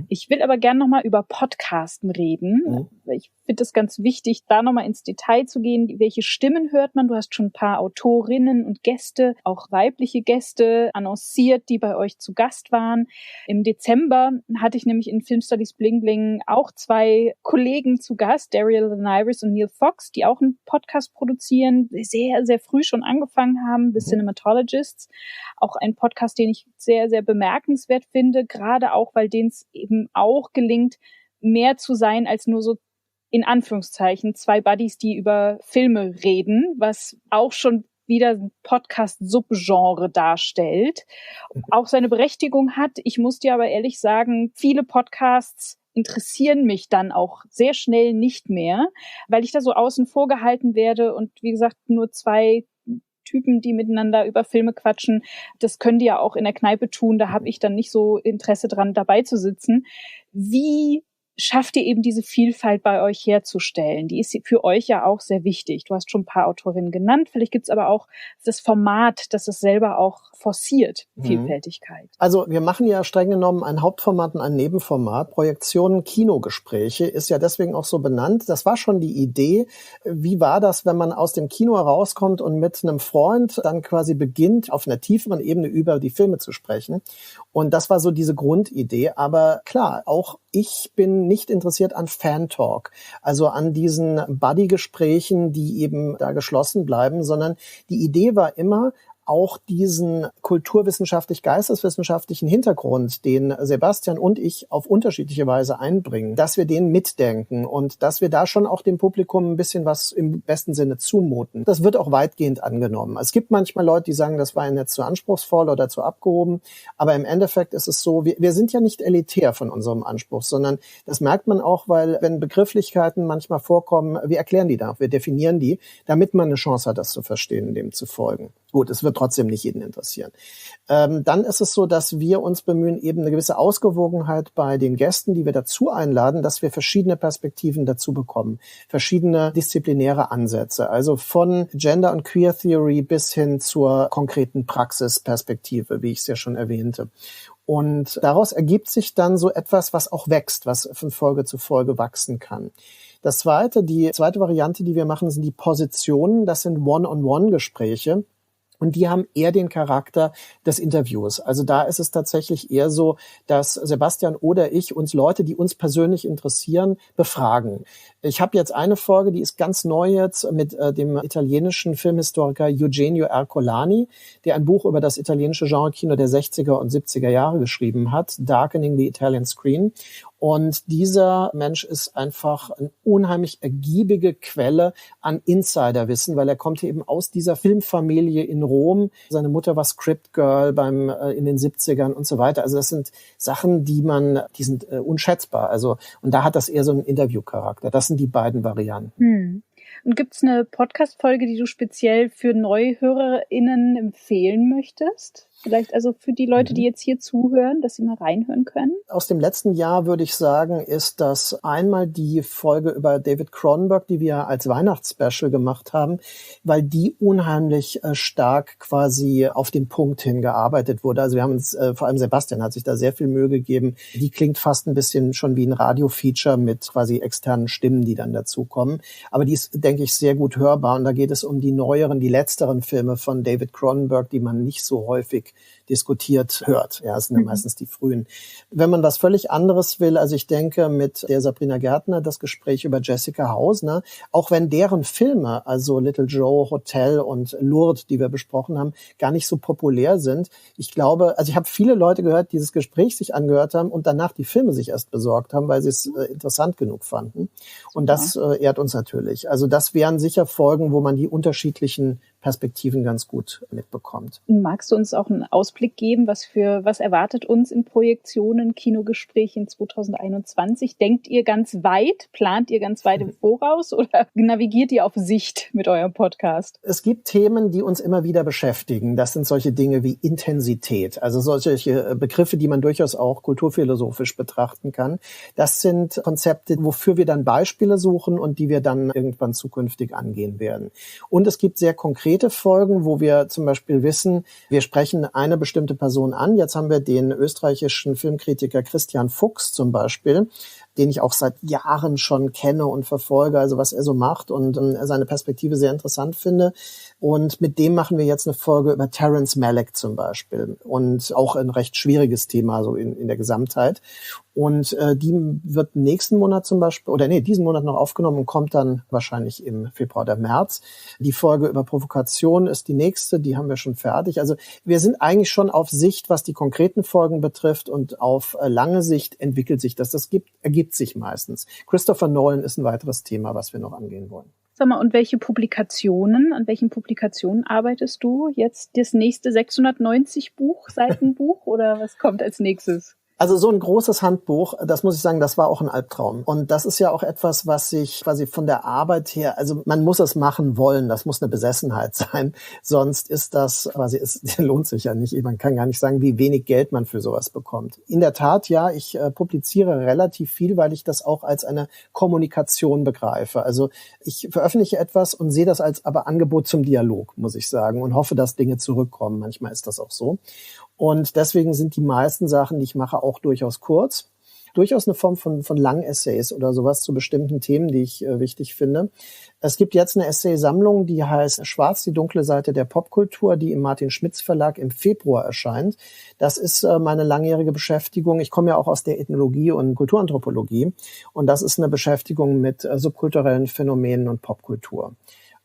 Ich will aber gerne nochmal über Podcasten reden. Ich finde es ganz wichtig, da nochmal ins Detail zu gehen. Welche Stimmen hört man? Du hast schon ein paar Autorinnen und Gäste, auch weibliche Gäste annonciert, die bei euch zu Gast waren. Im Dezember hatte ich nämlich in Film Studies Bling auch 2 Kollegen zu Gast, Daryl Laniris und Neil Fox, die auch einen Podcast produzieren, sehr, sehr früh schon angefangen haben, The Cinematologists. Auch ein Podcast, den ich sehr, sehr bemerkenswert finde, gerade auch, weil denen es eben auch gelingt, mehr zu sein als nur so in Anführungszeichen 2 Buddies, die über Filme reden, was auch schon wieder ein Podcast-Subgenre darstellt, auch seine Berechtigung hat. Ich muss dir aber ehrlich sagen, viele Podcasts interessieren mich dann auch sehr schnell nicht mehr, weil ich da so außen vor gehalten werde und wie gesagt, nur 2 Typen, die miteinander über Filme quatschen, das können die ja auch in der Kneipe tun, da habe ich dann nicht so Interesse dran, dabei zu sitzen. Wie schafft ihr eben diese Vielfalt bei euch herzustellen? Die ist für euch ja auch sehr wichtig. Du hast schon ein paar Autorinnen genannt. Vielleicht gibt es aber auch das Format, das es selber auch forciert, Vielfältigkeit. Also wir machen ja streng genommen ein Hauptformat und ein Nebenformat. Projektionen, Kinogespräche ist ja deswegen auch so benannt. Das war schon die Idee. Wie war das, wenn man aus dem Kino herauskommt und mit einem Freund dann quasi beginnt, auf einer tieferen Ebene über die Filme zu sprechen? Und das war so diese Grundidee. Aber klar, auch ich bin nicht interessiert an Fan-Talk, also an diesen Buddy-Gesprächen, die eben da geschlossen bleiben, sondern die Idee war immer, auch diesen kulturwissenschaftlich-geisteswissenschaftlichen Hintergrund, den Sebastian und ich auf unterschiedliche Weise einbringen, dass wir den mitdenken und dass wir da schon auch dem Publikum ein bisschen was im besten Sinne zumuten. Das wird auch weitgehend angenommen. Es gibt manchmal Leute, die sagen, das war ihnen jetzt zu anspruchsvoll oder zu abgehoben, aber im Endeffekt ist es so, wir sind ja nicht elitär von unserem Anspruch, sondern das merkt man auch, weil wenn Begrifflichkeiten manchmal vorkommen, wir erklären die da, wir definieren die, damit man eine Chance hat, das zu verstehen, dem zu folgen. Gut, es wird trotzdem nicht jeden interessieren. Dann ist es so, dass wir uns bemühen, eben eine gewisse Ausgewogenheit bei den Gästen, die wir dazu einladen, dass wir verschiedene Perspektiven dazu bekommen, verschiedene disziplinäre Ansätze, also von Gender- und Queer-Theory bis hin zur konkreten Praxisperspektive, wie ich es ja schon erwähnte. Und daraus ergibt sich dann so etwas, was auch wächst, was von Folge zu Folge wachsen kann. Die zweite Variante, die wir machen, sind die Positionen. Das sind One-on-One-Gespräche. Und die haben eher den Charakter des Interviews. Also da ist es tatsächlich eher so, dass Sebastian oder ich uns Leute, die uns persönlich interessieren, befragen. Ich habe jetzt eine Folge, die ist ganz neu jetzt mit dem italienischen Filmhistoriker Eugenio Ercolani, der ein Buch über das italienische Genrekino der 60er und 70er Jahre geschrieben hat, Darkening the Italian Screen. Und dieser Mensch ist einfach eine unheimlich ergiebige Quelle an Insiderwissen, weil er kommt eben aus dieser Filmfamilie in Rom. Seine Mutter war Script Girl in den 70ern und so weiter. Also das sind Sachen, die sind unschätzbar. Also, und da hat das eher so einen Interviewcharakter. Das sind die beiden Varianten. Und gibt es eine Podcast-Folge, die du speziell für NeuhörerInnen empfehlen möchtest? Vielleicht also für die Leute, die jetzt hier zuhören, dass sie mal reinhören können? Aus dem letzten Jahr würde ich sagen, ist das einmal die Folge über David Cronenberg, die wir als Weihnachtsspecial gemacht haben, weil die unheimlich stark quasi auf den Punkt hingearbeitet wurde. Also wir haben uns, vor allem Sebastian hat sich da sehr viel Mühe gegeben. Die klingt fast ein bisschen schon wie ein Radio-Feature mit quasi externen Stimmen, die dann dazukommen. Aber die ist, denke ich, sehr gut hörbar. Und da geht es um die letzteren Filme von David Cronenberg, die man nicht so häufig diskutiert hört. Ja, es sind ja meistens die frühen. Wenn man was völlig anderes will, also ich denke mit der Sabrina Gärtner das Gespräch über Jessica Hausner, auch wenn deren Filme, also Little Joe, Hotel und Lourdes, die wir besprochen haben, gar nicht so populär sind. Ich glaube, also ich habe viele Leute gehört, die dieses Gespräch sich angehört haben und danach die Filme sich erst besorgt haben, weil sie es interessant genug fanden. Und das ehrt uns natürlich. Also das wären sicher Folgen, wo man die unterschiedlichen Perspektiven ganz gut mitbekommt. Magst du uns auch einen Ausblick geben, was erwartet uns in Projektionen, Kinogesprächen 2021? Denkt ihr ganz weit? Plant ihr ganz weit im Voraus oder navigiert ihr auf Sicht mit eurem Podcast? Es gibt Themen, die uns immer wieder beschäftigen. Das sind solche Dinge wie Intensität, also solche Begriffe, die man durchaus auch kulturphilosophisch betrachten kann. Das sind Konzepte, wofür wir dann Beispiele suchen und die wir dann irgendwann zukünftig angehen werden. Und es gibt sehr konkrete Folgen, wo wir zum Beispiel wissen, wir sprechen eine bestimmte Person an. Jetzt haben wir den österreichischen Filmkritiker Christian Fuchs zum Beispiel, den ich auch seit Jahren schon kenne und verfolge, also was er so macht und seine Perspektive sehr interessant finde. Und mit dem machen wir jetzt eine Folge über Terrence Malick zum Beispiel und auch ein recht schwieriges Thema so in der Gesamtheit. Und die wird nächsten Monat zum Beispiel, diesen Monat noch aufgenommen und kommt dann wahrscheinlich im Februar oder März. Die Folge über Provokation ist die nächste, die haben wir schon fertig. Also wir sind eigentlich schon auf Sicht, was die konkreten Folgen betrifft und auf lange Sicht entwickelt sich das. Das ergibt sich meistens. Christopher Nolan ist ein weiteres Thema, was wir noch angehen wollen. Sag mal, und an welchen Publikationen arbeitest du jetzt? Das nächste 690 Seitenbuch oder was kommt als nächstes? Also so ein großes Handbuch, das muss ich sagen, das war auch ein Albtraum. Und das ist ja auch etwas, was sich quasi von der Arbeit her, also man muss es machen wollen, das muss eine Besessenheit sein. Sonst ist das quasi, es lohnt sich ja nicht. Man kann gar nicht sagen, wie wenig Geld man für sowas bekommt. In der Tat, ja, ich publiziere relativ viel, weil ich das auch als eine Kommunikation begreife. Also ich veröffentliche etwas und sehe das als aber Angebot zum Dialog, muss ich sagen, und hoffe, dass Dinge zurückkommen. Manchmal ist das auch so. Und deswegen sind die meisten Sachen, die ich mache, auch durchaus kurz. Durchaus eine Form von Lang-Essays oder sowas zu bestimmten Themen, die ich wichtig finde. Es gibt jetzt eine Essaysammlung, die heißt Schwarz, die dunkle Seite der Popkultur, die im Martin-Schmitz Verlag im Februar erscheint. Das ist meine langjährige Beschäftigung. Ich komme ja auch aus der Ethnologie und Kulturanthropologie. Und das ist eine Beschäftigung mit subkulturellen Phänomenen und Popkultur.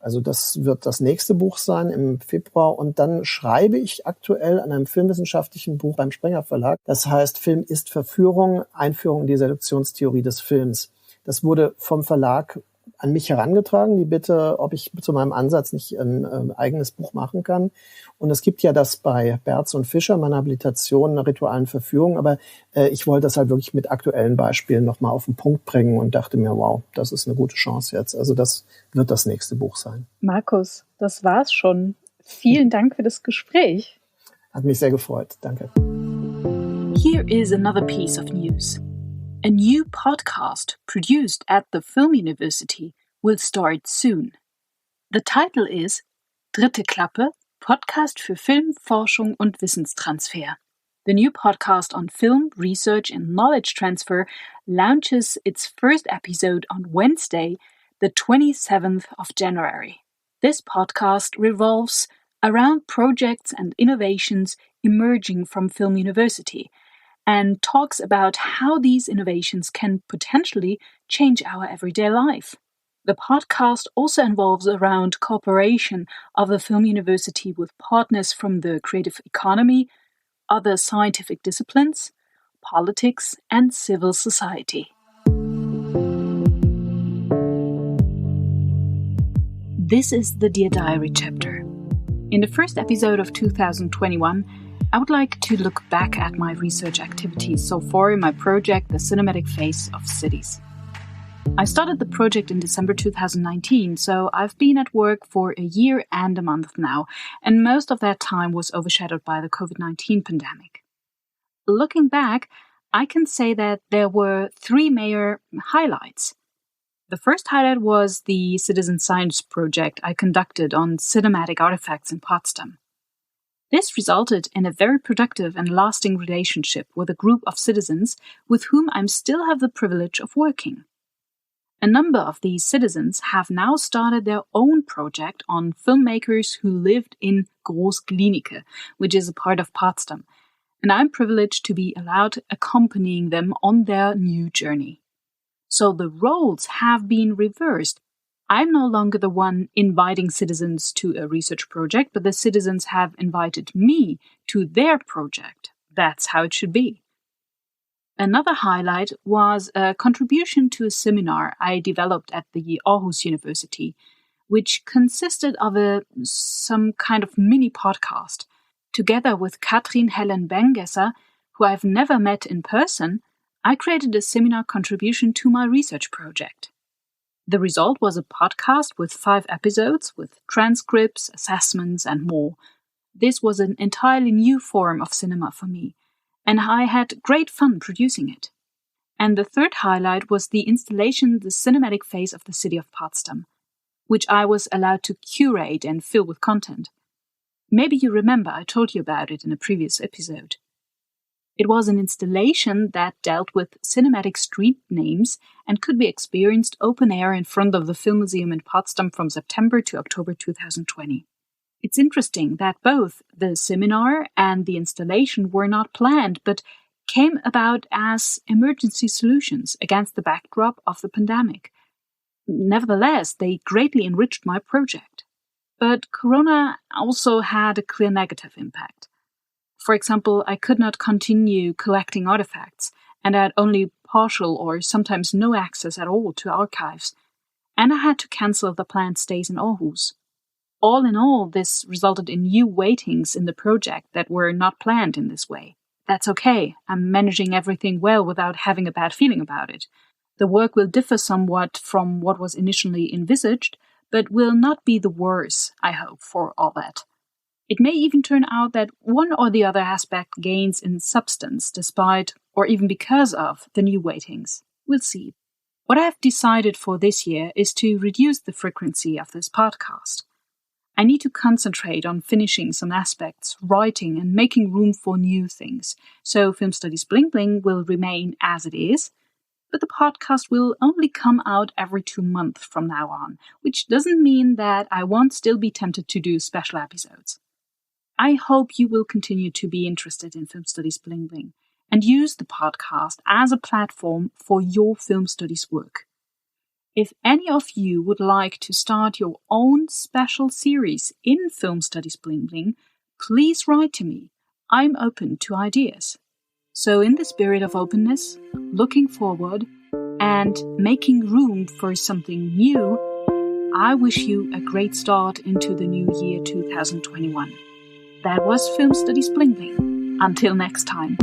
Also das wird das nächste Buch sein im Februar. Und dann schreibe ich aktuell an einem filmwissenschaftlichen Buch beim Springer Verlag. Das heißt Film ist Verführung, Einführung in die Selektionstheorie des Films. Das wurde vom Verlag an mich herangetragen, die Bitte, ob ich zu meinem Ansatz nicht ein eigenes Buch machen kann. Und es gibt ja das bei Berz und Fischer, meine Habilitation, einer ritualen Verführung, aber ich wollte das halt wirklich mit aktuellen Beispielen nochmal auf den Punkt bringen und dachte mir, wow, das ist eine gute Chance jetzt. Also das wird das nächste Buch sein. Marcus, das war's schon. Vielen Dank für das Gespräch. Hat mich sehr gefreut. Danke. Here is another piece of news. A new podcast produced at the Film University will start soon. The title is Dritte Klappe, Podcast für Film, Forschung und Wissenstransfer. The new podcast on film, research and knowledge transfer launches its first episode on Wednesday, the 27th of January. This podcast revolves around projects and innovations emerging from Film University and talks about how these innovations can potentially change our everyday life. The podcast also involves around cooperation of the Film University with partners from the creative economy, other scientific disciplines, politics and civil society. This is the Dear Diary chapter. In the first episode of 2021, I would like to look back at my research activities so far in my project, The Cinematic Face of Cities. I started the project in December 2019, so I've been at work for a year and a month now, and most of that time was overshadowed by the COVID-19 pandemic. Looking back, I can say that there were three major highlights. The first highlight was the citizen science project I conducted on cinematic artifacts in Potsdam. This resulted in a very productive and lasting relationship with a group of citizens with whom I still have the privilege of working. A number of these citizens have now started their own project on filmmakers who lived in Groß-Glienicke, which is a part of Potsdam, and I'm privileged to be allowed accompanying them on their new journey. So the roles have been reversed. I'm no longer the one inviting citizens to a research project, but the citizens have invited me to their project. That's how it should be. Another highlight was a contribution to a seminar I developed at the Aarhus University, which consisted of some kind of mini podcast. Together with Katrin Helen Bengesser, who I've never met in person, I created a seminar contribution to my research project. The result was a podcast with 5 episodes, with transcripts, assessments, and more. This was an entirely new form of cinema for me, and I had great fun producing it. And the third highlight was the installation The Cinematic Face of the City of Potsdam, which I was allowed to curate and fill with content. Maybe you remember I told you about it in a previous episode. It was an installation that dealt with cinematic street names and could be experienced open air in front of the Film Museum in Potsdam from September to October 2020. It's interesting that both the seminar and the installation were not planned, but came about as emergency solutions against the backdrop of the pandemic. Nevertheless, they greatly enriched my project. But Corona also had a clear negative impact. For example, I could not continue collecting artifacts, and I had only partial or sometimes no access at all to archives, and I had to cancel the planned stays in Aarhus. All in all, this resulted in new waitings in the project that were not planned in this way. That's okay, I'm managing everything well without having a bad feeling about it. The work will differ somewhat from what was initially envisaged, but will not be the worse, I hope, for all that. It may even turn out that one or the other aspect gains in substance despite, or even because of, the new weightings. We'll see. What I have decided for this year is to reduce the frequency of this podcast. I need to concentrate on finishing some aspects, writing and making room for new things. So Film Studies Bling Bling will remain as it is, but the podcast will only come out every 2 months from now on, which doesn't mean that I won't still be tempted to do special episodes. I hope you will continue to be interested in Film Studies Bling Bling and use the podcast as a platform for your film studies work. If any of you would like to start your own special series in Film Studies Bling Bling, please write to me. I'm open to ideas. So in the spirit of openness, looking forward, and making room for something new, I wish you a great start into the new year 2021. That was Film Studies Bling Bling. Until next time.